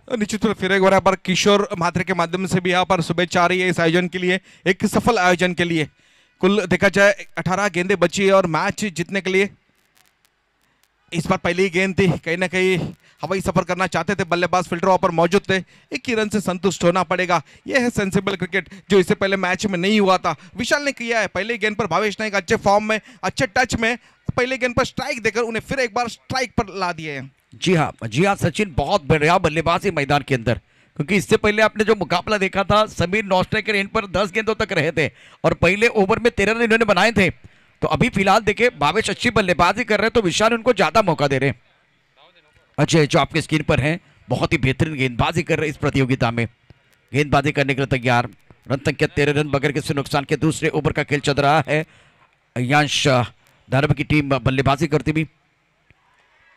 निश्चित रूप फिर एक बार यहाँ पर किशोर म्हात्रे के माध्यम से भी यहाँ पर शुभेच्छा आ रही है इस आयोजन के लिए, एक सफल आयोजन के लिए। कुल देखा जाए 18 गेंदें बची है और मैच जीतने के लिए इस बार पहली ही गेंद थी, कहीं ना कहीं हवाई सफर करना चाहते थे, बल्लेबाज फिल्टर पर मौजूद थे, 1 ही रन से संतुष्ट होना पड़ेगा। यह है सेंसिबल क्रिकेट जो इससे पहले मैच में नहीं हुआ था। विशाल ने किया है, पहले गेंद पर भावेश नाइक अच्छे फॉर्म में, अच्छे टच में, पहले गेंद पर स्ट्राइक देकर उन्हें फिर एक बार स्ट्राइक पर ला दिए हैं। जी हाँ सचिन बहुत बढ़िया बल्लेबाज है मैदान के अंदर, क्योंकि इससे पहले आपने जो मुकाबला देखा था समीर नौस्ट्राइकर इन पर 10 गेंदों तक रहे थे और पहले ओवर में 13 रन इन्होंने बनाए थे। तो अभी फिलहाल देखे भावेश अच्छी बल्लेबाजी कर रहे हैं तो विशाल उनको ज्यादा मौका दे रहे हैं। अजय जो आपके स्क्रीन पर हैं बहुत ही बेहतरीन गेंदबाजी कर रहे हैं इस प्रतियोगिता में, गेंदबाजी करने के लिए तैयार। रन संख्या 13 रन बगैर किसी नुकसान के। दूसरे ओवर का खेल चल रहा है। यांश धारावी की टीम बल्लेबाजी करती हुई,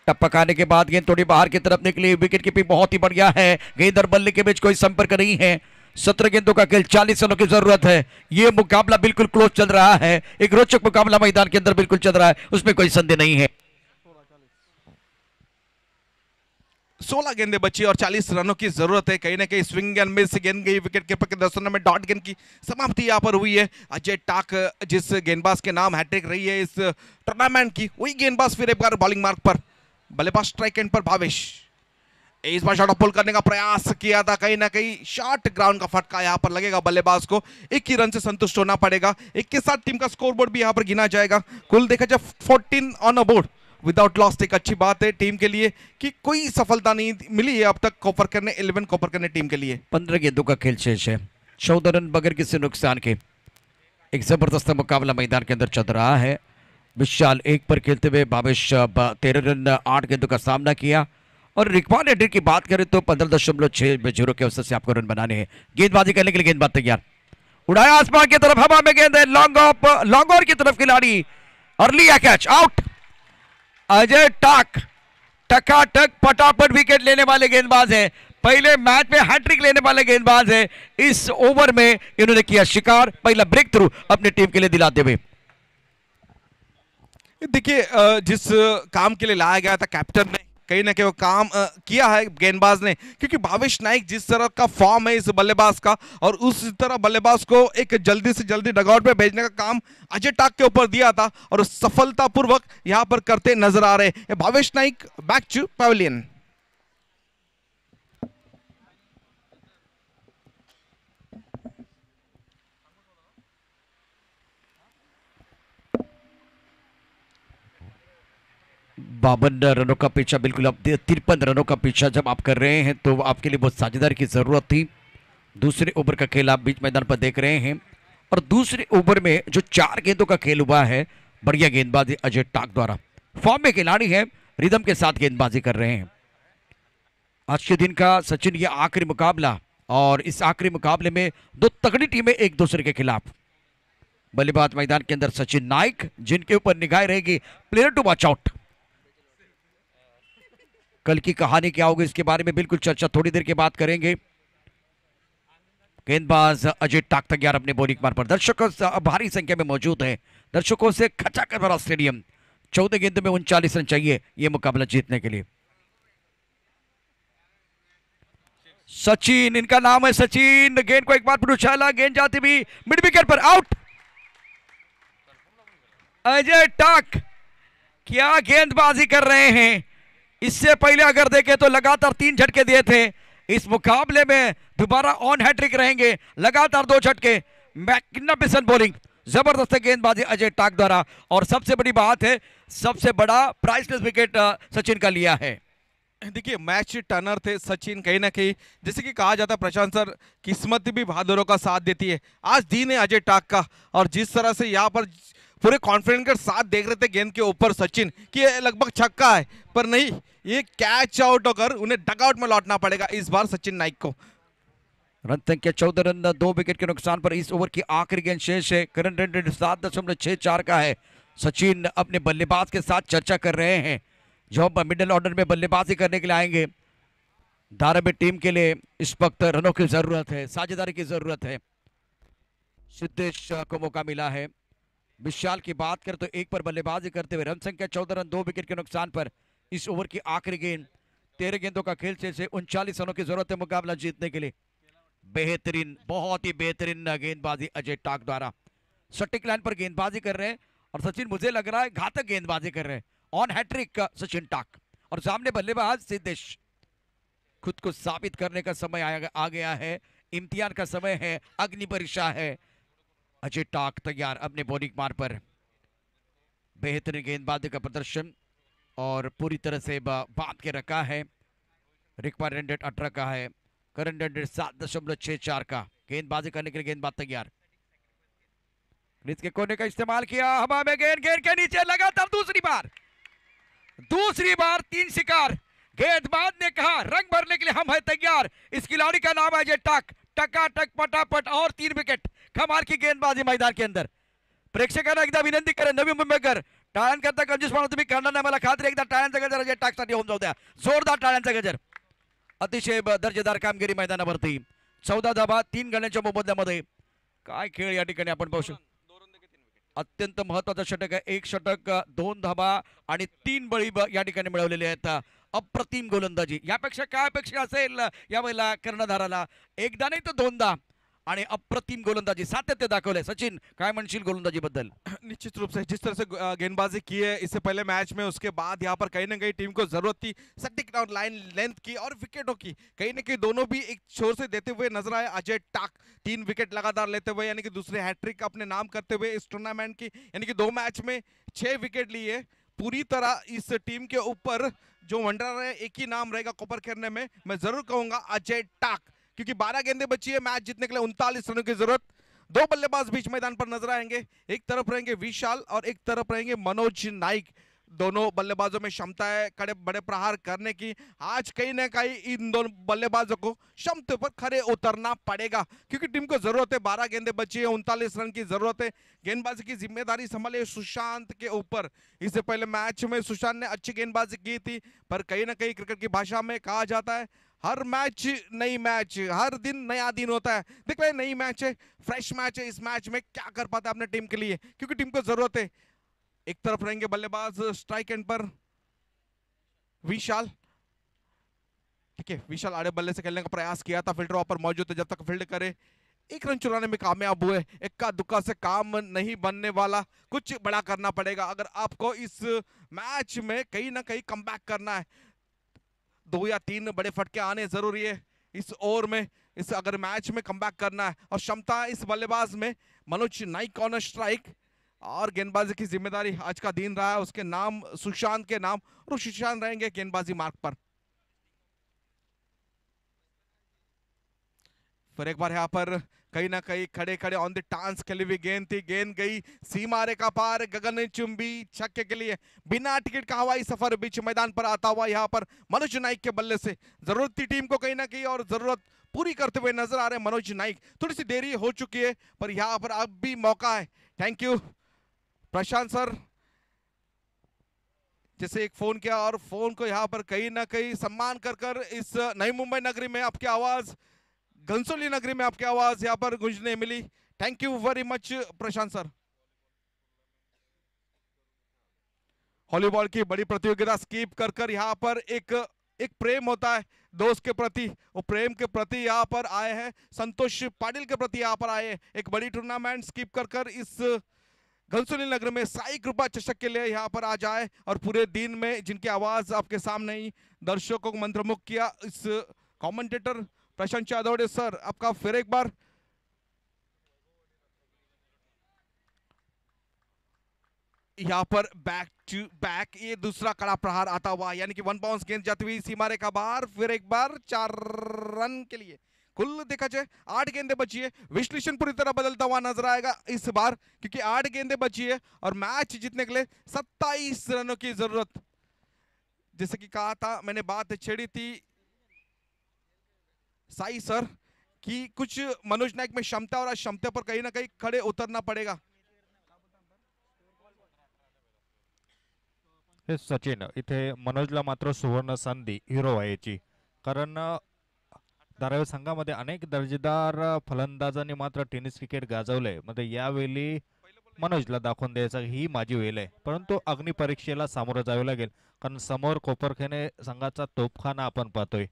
टपकाने के बाद गेंद थोड़ी बाहर की तरफ निकली। विकेट कीपिंग बहुत ही बढ़िया है। गेंद और बल्ले के बीच कोई संपर्क नहीं है। 17 गेंदों का खेल, 40 रनों की जरूरत है। यह मुकाबला बिल्कुल क्लोज चल रहा है। एक रोचक मुकाबला मैदान के अंदर बिल्कुल चल रहा है, उसमें कोई संदेह नहीं है। 16 गेंदें बची और 40 रनों की जरूरत है। कहीं ना कहीं स्विंग एंड मिस गेंद गई विकेट कीपर के 10 रनों में डॉट गेंद की समाप्ति यहां पर हुई है। अजय टाक जिस गेंदबाज के नाम हैट्रिक रही है इस टूर्नामेंट की, वही गेंदबाज फिर एक बार बॉलिंग मार्क पर, बल्लेबाज स्ट्राइक एंड पर भावेश। इस बार शॉट पुल करने का प्रयास किया था, कहीं ना कहीं शॉट ग्राउंड का फटका यहां पर लगेगा बल्लेबाज को। 1 ही रन से संतुष्ट होना पड़ेगा। 1 के साथ टीम का स्कोरबोर्ड भी यहां पर गिना जाएगा। कुल देखा जाए 14 on a board without loss. एक अच्छी बात है टीम के लिए कि कोई सफलता नहीं मिली है अब तक कोपर करने 11 कोपर करने टीम के लिए। 15 गेंदों का खेल शेष है, 14 रन बगैर किसी नुकसान के। एक जबरदस्त मुकाबला मैदान के अंदर चल रहा है। विशाल 1 पर खेलते हुए, भावेश 13 रन 8 गेंदों का सामना किया। और रिक्वायर्ड रेट की बात करें तो 15.6 के अवसर से आपको रन बनाने हैं। गेंदबाजी करने के लिए गेंदबाज तैयार, उड़ाया आसमान की तरफ, हवा में गेंद है, लॉन्ग ऑन की तरफ खिलाड़ी और लिया कैच, आउट। अजय टाक टकाटक पटापट विकेट लेने वाले गेंदबाज हैं। पहले मैच में हैट्रिक लेने वाले गेंदबाज हैं। इस ओवर में इन्होंने किया शिकार, पहला ब्रेक थ्रू अपनी टीम के लिए दिलाते हुए। देखिए जिस काम के लिए लाया गया था कैप्टन ने, कहीं ना कहीं वो काम किया है गेंदबाज ने, क्योंकि भावेश नाइक जिस तरह का फॉर्म है इस बल्लेबाज का, और उस तरह बल्लेबाज को एक जल्दी से जल्दी डगआउट में भेजने का काम अजय टाक के ऊपर दिया था और सफलतापूर्वक यहां पर करते नजर आ रहे हैं। Bhavesh Naik back to pavilion. बावन रनों का पीछा, बिल्कुल अब 53 रनों का पीछा जब आप कर रहे हैं तो आपके लिए बहुत साझेदार की जरूरत थी। दूसरे ओवर का खेल आप बीच मैदान पर देख रहे हैं और दूसरे ओवर में जो 4 गेंदों का खेल हुआ है, बढ़िया गेंदबाजी अजय टाक द्वारा। फॉर्म में खिलाड़ी है, रिदम के साथ गेंदबाजी कर रहे हैं। आज के दिन का सचिन ये आखिरी मुकाबला, और इस आखिरी मुकाबले में 2 तगड़ी टीमें एक दूसरे के खिलाफ। बल्लेबाज मैदान के अंदर सचिन नाइक, जिनके ऊपर निगाह रहेगी प्लेयर टू वॉच आउट। कल की कहानी क्या होगी इसके बारे में बिल्कुल चर्चा थोड़ी देर के बाद करेंगे। गेंदबाज अजय टाक तैयार अपने बॉलिंग मार पर। दर्शकों भारी संख्या में मौजूद हैं, दर्शकों से खचाखच भरा स्टेडियम। 14 गेंदों में 39 रन चाहिए यह मुकाबला जीतने के लिए। सचिन, इनका नाम है सचिन। गेंद को एक बार फिर उछाला, गेंद जाती हुई मिड विकेट पर, आउट। अजय टाक क्या गेंदबाजी कर रहे हैं। इससे पहले अगर देखें तो लगातार 3 झटके दिए थे। इस मुकाबले में दोबारा ऑन हैट्रिक रहेंगे, लगातार 2 झटके, मैग्निफिसेंट बॉलिंग, जबरदस्त गेंदबाजी अजय टाक द्वारा। और सबसे बड़ी बात है सबसे बड़ा प्राइसलेस विकेट सचिन का लिया है। देखिए मैच टर्नर थे सचिन, कहीं ना कहीं जैसे कि कहा जाता है प्रशांत सर, किस्मत भी बहादुरों का साथ देती है। आज दिन है अजय टाक का, और जिस तरह से यहाँ पर पूरे कॉन्फिडेंस के साथ देख रहे थे गेंद के ऊपर सचिन कि ये लगभग छक्का है, पर नहीं, ये कैच आउट होकर उन्हें डगआउट में लौटना पड़ेगा इस बार सचिन नाइक को। रन संख्या 14 रन, 2 विकेट के नुकसान पर इस ओवर की आखिरी गेंद शेष है। करंट रन रेट 7.64 का है। सचिन अपने बल्लेबाज के साथ चर्चा कर रहे हैं जो मिडिल ऑर्डर में बल्लेबाजी करने के लिए आएंगे। धारावी टीम के लिए इस वक्त रनों की जरूरत है, साझेदारी की जरूरत है। सिद्धेश को मौका मिला है। विशाल की बात करें तो एक पर बल्लेबाजी करते हुए रन संख्या 14 रन, 2 विकेट के नुकसान पर इस ओवर की आखिरी गेंद। 13 गेंदों का खेल से 39 रनों की जरूरत है मुकाबला जीतने के लिए। बेहतरीन, बहुत ही बेहतरीन गेंदबाजी अजय टाक द्वारा। सटीक लाइन पर गेंदबाजी कर रहे हैं और सचिन मुझे लग रहा है घातक गेंदबाजी कर रहे हैं। ऑन हैट्रिक का सचिन टाक और सामने बल्लेबाज सिद्धेश। खुद को साबित करने का समय आ गया है, इम्तिहान का समय है, अग्नि परीक्षा है। अजय टाक तैयार अपने बॉलिंग मार पर। बेहतरीन गेंदबाजी का प्रदर्शन और पूरी तरह से बांध के रखा है। रिक्वायर्ड रन रेट 18 का है, करंट रन रेट 7.64 का। गेंदबाजी करने के लिए गेंदबाज तैयार। क्रीज के कोने का इस्तेमाल किया, हवा में गेंद, गेंद के नीचे लगातार दूसरी बार 3 शिकार। गेंदबाज ने कहा रंग भरने के लिए हम है तैयार। इस खिलाड़ी का नाम है अजय टाक। टकाटक पटापट और 3 विकेट। कमाल की गेंदबाजी मैदान के अंदर। प्रेक्षकांना एकदा विनंती करेन, नवी मुंबईकर टाळ्यांकरता कंजूस म्हणून तुम्ही करणार नाही, मला खात्री, एकदा टाळ्यांचा गजर अजय टाकसाठी होऊन जाऊ द्या। जोरदार टाळ्यांचा गजर। अतिशय दर्जेदार कामगिरी मैदानावरती। 14 धावा 3 गड्यांच्या मोबदल्यामध्ये। काय खेळ या ठिकाणी आपण पाहू शकतो। अत्यंत महत्वाचं षटक आहे। 1 षटक, 2 धावा आणि 3 बळी या ठिकाणी मिळवलेले आहेत। अप्रतिम गोलंदाजी, यापेक्षा काय अपेक्षा असेल यावेळेला कर्णधाराला। एकदा नाही तर 2दा आणि अप्रतिम गोलंदाजी, सातत्य दाखवले। सचिन काय म्हणशील गोलंदाजी बद्दल? निश्चित रूप से जिस तरह से गेंदबाजी की है इससे पहले मैच में, उसके बाद यहाँ पर कहीं ना कहीं टीम को जरूरत थी सटीक डाउन लाइन लेंथ की और विकेटों की। कहीं ना कहीं दोनों भी एक छोर से देते हुए नजर आए। अजय टाक 3 विकेट लगातार लेते हुए, यानी कि दूसरे हैट्रिक अपने नाम करते हुए इस टूर्नामेंट की, यानी कि 2 मैच में 6 विकेट लिए। पूरी तरह इस टीम के ऊपर जो मंडरा रहे, एक ही नाम रहेगा कॉपर खेलने में, मैं जरूर कहूंगा अजय टाक, क्योंकि 12 गेंदें बची है मैच जीतने के लिए। 39 रनों की जरूरत। 2 बल्लेबाज बीच मैदान पर नजर आएंगे। एक तरफ रहेंगे विशाल और एक तरफ रहेंगे मनोज नाइक। दोनों बल्लेबाजों में क्षमता है कड़े बड़े प्रहार करने की। आज कहीं ना कहीं इन दोनों बल्लेबाजों को क्षमता पर खड़े उतरना पड़ेगा, क्योंकि टीम को जरूरत है। 12 गेंदें बची है, 39 रन की जरूरत है। गेंदबाजी की जिम्मेदारी संभाले सुशांत के ऊपर। इससे पहले मैच में सुशांत ने अच्छी गेंदबाजी की थी, पर कहीं ना कहीं क्रिकेट की भाषा में कहा जाता है हर मैच नई मैच, हर दिन नया दिन होता है। देख रहे नई मैच है, फ्रेश मैच है। इस मैच में क्या कर पाता है अपने टीम के लिए, क्योंकि टीम को जरूरत है। एक तरफ रहेंगे बल्लेबाज स्ट्राइक एंड पर विशाल। ठीक है, विशाल आड़े बल्ले से खेलने का प्रयास किया था, फील्डर वहां पर मौजूद है, जब तक फील्ड करे। 1 रन चुराने में कामयाब हुए। इक्का दुक्का से काम नहीं बनने वाला, कुछ बड़ा करना पड़ेगा अगर आपको इस मैच में कहीं ना कहीं कमबैक करना है। 2 या 3 बड़े फटके आने जरूरी है इस ओवर में, इस अगर मैच में कमबैक करना है। और क्षमता इस बल्लेबाज में। मनोज नाइक कॉर्नर स्ट्राइक, और गेंदबाजी की जिम्मेदारी आज का दिन रहा है उसके नाम, सुशांत के नाम, और सुशांत रहेंगे गेंदबाजी मार्ग पर। फिर एक बार यहाँ पर कहीं ना कहीं खड़े खड़े ऑन द टांस खेली हुई गेंद थी। गेंद गई सीमा रेखा पार, गगन चुंबी छक्के के लिए। बिना टिकट का हवाई सफर बीच मैदान पर आता हुआ यहाँ पर मनोज नाइक के बल्ले से जरूरत थी टीम को कहीं ना कहीं, और जरूरत पूरी करते हुए नजर आ रहे हैं मनोज नाइक। थोड़ी सी देरी हो चुकी है, पर यहाँ पर अब भी मौका है। थैंक यू प्रशांत सर, जैसे एक फोन किया और फोन को यहाँ पर कहीं ना कहीं सम्मान कर इस नई मुंबई नगरी में आपकी आवाज, घनसोली नगरी में आपकी आवाज यहाँ पर गूंजने मिली। Thank you very much Prashant sir. Volleyball की बड़ी प्रतियोगिता स्कीप कर यहाँ पर एक प्रेम होता है दोस्त के प्रति, वो प्रेम के प्रति यहाँ पर आए हैं। संतोष पाटिल के प्रति यहाँ पर आए। एक बड़ी टूर्नामेंट स्कीप कर इस घनसोली नगर में साई कृपा चषक के लिए यहाँ पर आ जाए, और पूरे दिन में जिनकी आवाज आपके सामने ही दर्शकों को मंत्रमुग्ध किया, इस कमेंटेटर प्रशांत चादौड़े सर, आपका फिर एक बार यहाँ पर बैक टू बैक ये दूसरा कड़ा प्रहार आता हुआ, यानी कि 1 बाउंस गेंद जाती हुई सीमा रेखा बाहर, फिर एक बार 4 रन के लिए। कुल देखा जाए 8 गेंदें बची है। विश्लेषण पूरी तरह बदलता हुआ नजर आएगा इस बार, क्योंकि 8 गेंदें बची है और मैच जीतने के लिए 27 रनों की जरूरत। जैसे कि कहा था, मैंने बात छेड़ी थी साई सर कि कुछ मनोज नायक में क्षमता और अक्षमता पर कहीं ना कहीं खड़े उतरना पड़ेगा। हे सचिन, इथे मनोजला मात्र सुवर्ण संधी हिरो व्हायची, कारण धारावी संघामध्ये अनेक दर्जेदार फलंदाजांनी मात्र टेनिस क्रिकेट गाजवलंय. मध्ये यावेळी मनोजला दाखवून द्यायचा ही माझी वेळ आहे, परंतु अग्निपरीक्षेला सामोरं जावे लागेल, कारण समोर कोपरखैने संघाचा तोफखाना आपण पाहतोय.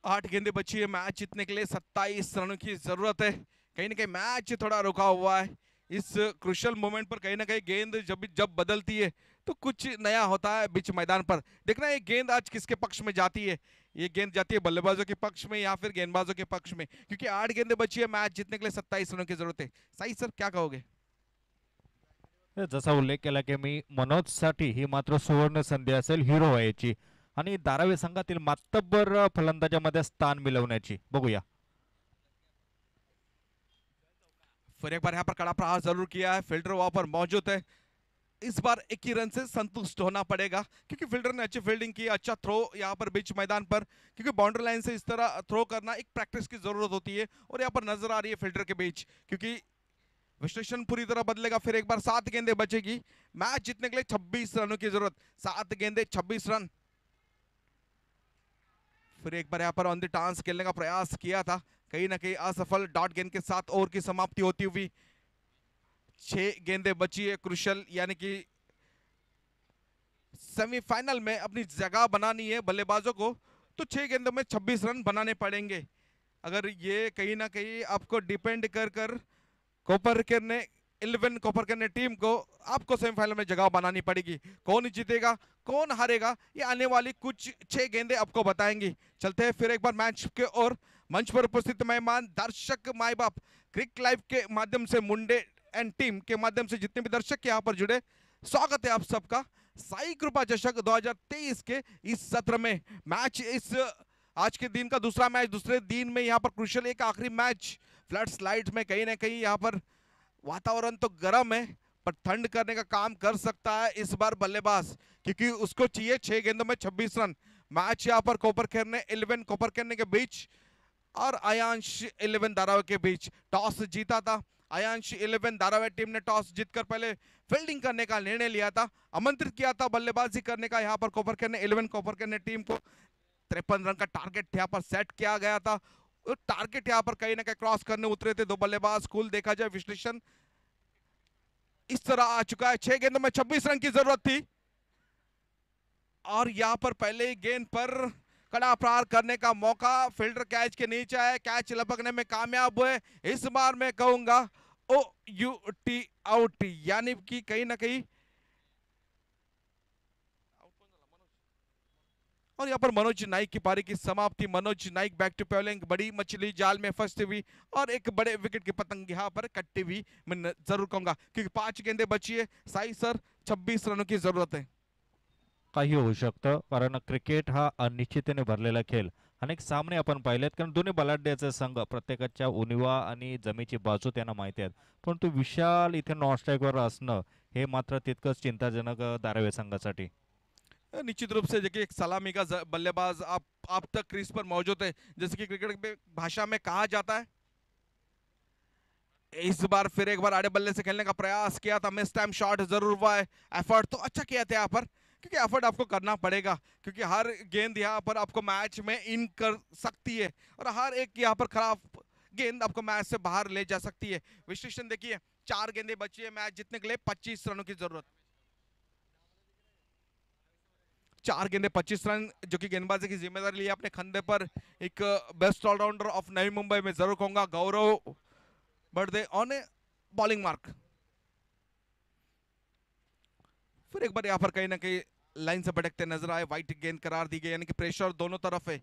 आठ गेंदें बची है मैच जीतने के लिए, 27 रनों की जरूरत है। कहीं ना कहीं मैच थोड़ा रुका हुआ है इस क्रुशियल मोमेंट पर। कहीं ना कहीं गेंद जब बदलती है तो कुछ नया होता है बीच मैदान पर। देखना ये गेंद आज किसके पक्ष में जाती है, ये गेंद जाती है बल्लेबाजों के पक्ष में या फिर गेंदबाजों के पक्ष में, क्योंकि 8 गेंदें बची है, मैच जीतने के लिए 27 रनों की जरूरत है। सही सर, क्या कहोगे? जसा उल्लेख केला की मी मनोजसाठी ही मात्र सुवर्ण संधी असेल हिरो व्हायची आणि धारावी संघातील मातब्बर फलंदाजामध्ये स्थान मिळवण्याची. बघूया. फिर एक बार यहाँ पर कड़ा प्रहार जरूर किया है, फील्डर वहां पर मौजूद है। इस बार 21 रन से संतुष्ट होना पड़ेगा, क्योंकि फील्डर ने अच्छी फील्डिंग की, अच्छा थ्रो यहाँ पर बीच मैदान पर, क्योंकि बाउंड्री लाइन से इस तरह थ्रो करना एक प्रैक्टिस की जरूरत होती है। और यहाँ पर नजर आ रही है फील्डर के बीच, क्योंकि विश्लेषण पूरी तरह बदलेगा। फिर एक बार 7 गेंदें बचेगी, मैच जीतने के लिए 26 रनों की जरूरत। 7 गेंदें 26 रन। फिर एक बार यहाँ पर ऑन द टांस खेलने का प्रयास किया था, कहीं ना कहीं असफल। डॉट गेंद के साथ ओवर की समाप्ति होती हुई 6 गेंदें बची है क्रुशल, यानी कि सेमीफाइनल में अपनी जगह बनानी है बल्लेबाजों को, तो 6 गेंदों में 26 रन बनाने पड़ेंगे। अगर ये कहीं ना कहीं आपको डिपेंड कर कोपरकर ने 11 कोपरकर ने टीम को आपको सेमीफाइनल में जगह बनानी पड़ेगी। कौन जीतेगा कौन हारेगा ये आने वाली कुछ 6 गेंदें आपको बताएंगी। चलते हैं फिर एक बार मैच के और मंच पर उपस्थित मेहमान, दर्शक, माई बाप, क्रिक लाइव के माध्यम से, मुंडे एंड टीम के माध्यम से जितने भी दर्शक यहाँ पर जुड़े, स्वागत है आप सबका साई कृपा चषक 2023 के इस सत्र में। मैच इस आज के दिन का दूसरा मैच, दूसरे दिन में यहाँ पर क्रुशियल एक आखिरी मैच फ्लड स्लाइड में। कहीं ना कहीं यहाँ पर वातावरण तो गर्म है, पर ठंड करने का काम कर सकता है इस बार बल्लेबाज, क्योंकि उसको चाहिए 6 गेंदों में 26 रन। मैच यहाँ पर कोपरखैर ने 11 कोपरखैर के बीच और आयांश 11 धारावी के बीच। टॉस जीता था आयांश 11 धारावी टीम ने, टॉस जीतकर पहले फील्डिंग करने का निर्णय लिया था, आमंत्रित किया था बल्लेबाजी करने का। यहाँ पर कोपरखैर ने 11 कोपरखैर ने टीम को 53 रन का टारगेट यहाँ पर सेट किया गया था। टारगेट यहाँ पर कहीं ना कहीं क्रॉस करने उतरे थे दो बल्लेबाज। कुल देखा जाए विश्लेषण इस तरह आ चुका है, 6 गेंदों में 26 रन की जरूरत थी, और यहां पर पहले गेंद पर कड़ा प्रहार करने का मौका। फील्डर कैच के नीचे है, कैच लपकने में कामयाब हुए। इस बार मैं कहूंगा OUT आउट, यानी कि कहीं ना कहीं। और यहाँ पर मनोज नाइक की पारी की समाप्ति। मनोज नाइक बैक टू पेवलिंग, बड़ी मछली जाल में फंसती हुई और एक बड़े विकेट की पतंग यहाँ पर कटती हुई मैं जरूर कहूंगा, क्योंकि 5 गेंदें बची है। साई सर, 26 रनों की जरूरत है। काही होऊ शकतं, कारण क्रिकेट हा अनिश्चिततेने भरलेला खेळ. अनेक सामने आपण पाहिलेत, कारण दोन्ही बलाढ्याचे संघ प्रत्येकाच्या उणिवा आणि जमेची बाजू त्यांना माहिती आहेत, परंतु विशाल इथे नॉन स्ट्राईकवर असणं हे मात्र तितकंच चिंताजनक धारावी संघासाठी. निश्चित रूप से देखिए, एक सलामी का बल्लेबाज आप तक क्रीज पर मौजूद है, जैसे कि क्रिकेट में भाषा में कहा जाता है। इस बार फिर एक बार आड़े बल्ले से खेलने का प्रयास किया था, मिस टाइम शॉट जरूर हुआ है। एफर्ट तो अच्छा किया था यहाँ पर, क्योंकि एफर्ट आपको करना पड़ेगा, क्योंकि हर गेंद यहाँ पर आपको मैच में इन कर सकती है और हर एक यहाँ पर खराब गेंद आपको मैच से बाहर ले जा सकती है। विश्लेषण देखिए, 4 गेंदें बची है, मैच जीतने के लिए 25 रनों की जरूरत। 4 गेंदे 25 रन जो कि गेंदबाजी की जिम्मेदारी ली अपने कंधे पर। एक best allrounder of Navi Mumbai में जरूर कहूंगा गौरव birthday on A bowling mark. फिर एक बार यहाँ पर कहीं ना कहीं लाइन से भटकते नजर आए, वाइट गेंद करार दी गई, यानी कि प्रेशर दोनों तरफ है।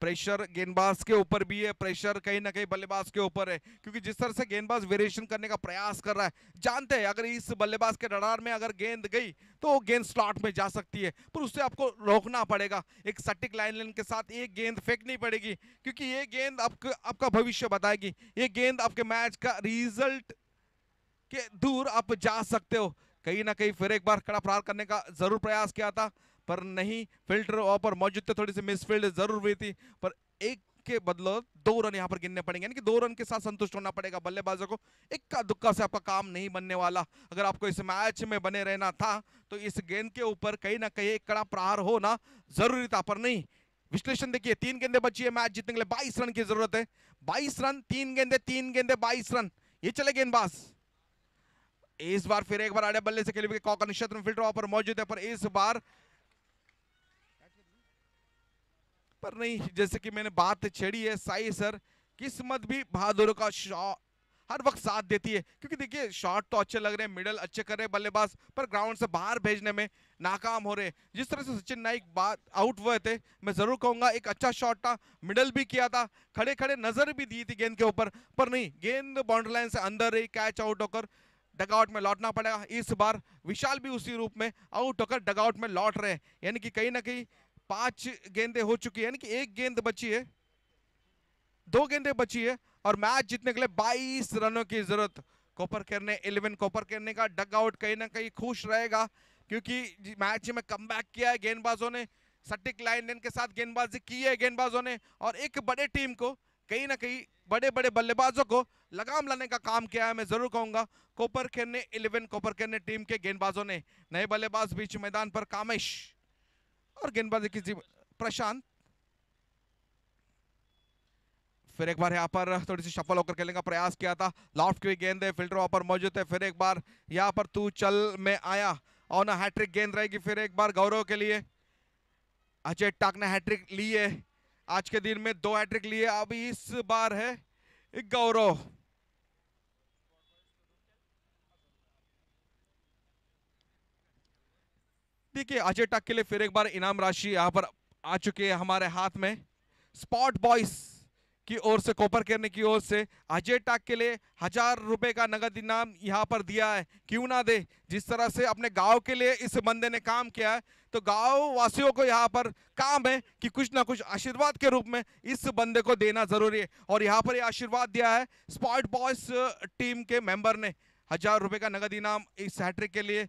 प्रेशर गेंदबाज के ऊपर भी है, प्रेशर कहीं ना कहीं बल्लेबाज के ऊपर है, क्योंकि जिस तरह से गेंदबाज वेरिएशन करने का प्रयास कर रहा है, जानते हैं अगर इस बल्लेबाज के रडार में अगर गेंद गई तो वो गेंद स्लॉट में जा सकती है, पर उससे आपको रोकना पड़ेगा। एक सटीक लाइन के साथ एक गेंद फेंकनी पड़ेगी, क्योंकि ये गेंद आपका भविष्य बताएगी। ये गेंद आपके मैच का रिजल्ट के दूर आप जा सकते हो। कहीं ना कहीं फिर एक बार कड़ा प्रहार करने का जरूर प्रयास किया था, पर नहीं, फिल्टर पर मौजूद थे, थोड़ी सी मिसफील्ड जरूर हुई थी, पर एक के बदले 2 रन यहां पर गिनने पड़ेंगे, यानी कि 2 रन के साथ संतुष्ट होना पड़ेगा बल्लेबाजों को। इक्का दुक्का से आपका काम नहीं बनने वाला। अगर आपको इस मैच में बने रहना था तो इस गेंद के ऊपर कहीं ना कहीं एक कड़ा प्रहार होना जरूरी था, पर नहीं। विश्लेषण देखिए, 3 गेंदें बची है मैच जीतने के लिए, 22 रन की जरूरत है। 22 रन, 3 गेंदे 22 रन, ये चले गेंदबाज। इस बार फिर एक बार आड़े बल्ले से खेले हुए कॉक क्षेत्र में फील्डर वहां पर मौजूद है, पर इस बार पर नहीं। जैसे कि मैंने बात छेड़ी है, साई सर, किस्मत भी बहादुर का शॉट हर वक्त साथ देती है, क्योंकि देखिए शॉट तो अच्छे लग रहे हैं, मिडल अच्छे कर रहे हैं बल्लेबाज, पर ग्राउंड से बाहर भेजने में नाकाम हो रहे हैं। जिस तरह से सचिन नाइक बात आउट हुए थे, मैं जरूर कहूंगा एक अच्छा शॉट था, मिडल भी किया था, खड़े खड़े नजर भी दी थी गेंद के ऊपर, पर नहीं, गेंद बाउंड्री लाइन से अंदर रही, कैच आउट होकर डगआउट में लौटना पड़ेगा। इस बार विशाल भी उसी रूप में आउट होकर डगआउट में लौट रहे हैं, यानी कि कहीं ना कहीं 5 गेंदें हो चुकी है, यानी कि 1 गेंद बची है, 2 गेंदें बची है, और मैच जीतने के लिए 22 रनों की जरूरत। कोपरकर ने 11 कोपरकर ने का डगआउट कहीं ना कहीं खुश रहेगा, क्योंकि मैच में कमबैक किया है गेंदबाजों ने, सटीक लाइन के साथ गेंदबाजी की है गेंदबाजों ने, और एक बड़े टीम को कहीं ना कहीं बड़े बड़े बल्लेबाजों को लगाम लाने का काम किया है। मैं जरूर कहूंगा कोपरकर ने 11 कोपरकर ने टीम के गेंदबाजों ने। नए बल्लेबाज बीच मैदान पर कामेश और गेंदबाजी की प्रशांत। फिर एक बार यहाँ पर थोड़ी सी शफल होकर खेलने का प्रयास किया था, लॉफ्ट की गेंद है, फिल्टर वहां पर मौजूद है। फिर एक बार यहाँ पर तू चल में आया और ना हैट्रिक गेंद रहेगी फिर एक बार गौरव के लिए। अजय टाक ने हैट्रिक ली है, आज के दिन में 2 हैट्रिक लिए, अभी इस बार है गौरव। देखिए अजय टाक के लिए फिर एक बार इनाम राशि यहां पर आ चुकी है हमारे हाथ में। स्पॉट बॉयज की ओर से, कोपरकर की ओर से अजय टाक के लिए 1000 रुपए का नगद इनाम यहां पर दिया है। क्यों ना दे, जिस तरह से अपने गांव के लिए इस बंदे ने काम किया है, तो गांव वासियों को यहां पर काम है कि कुछ ना कुछ आशीर्वाद के रूप में इस बंदे को देना जरूरी है, और यहां पर यह आशीर्वाद दिया है स्पॉट बॉयज टीम के मेंबर ने। 1000 रुपए का नगद इनाम इस हैट्रिक के लिए,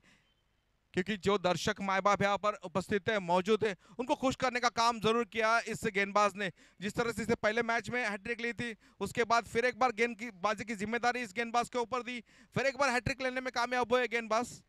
क्योंकि जो दर्शक माए बाप यहाँ पर उपस्थित है, मौजूद है, उनको खुश करने का काम जरूर किया इस गेंदबाज ने। जिस तरह से इसे पहले मैच में हैट्रिक ली थी, उसके बाद फिर एक बार गेंद की बाजी की जिम्मेदारी इस गेंदबाज के ऊपर दी, फिर एक बार हैट्रिक लेने में कामयाब हुए गेंदबाज।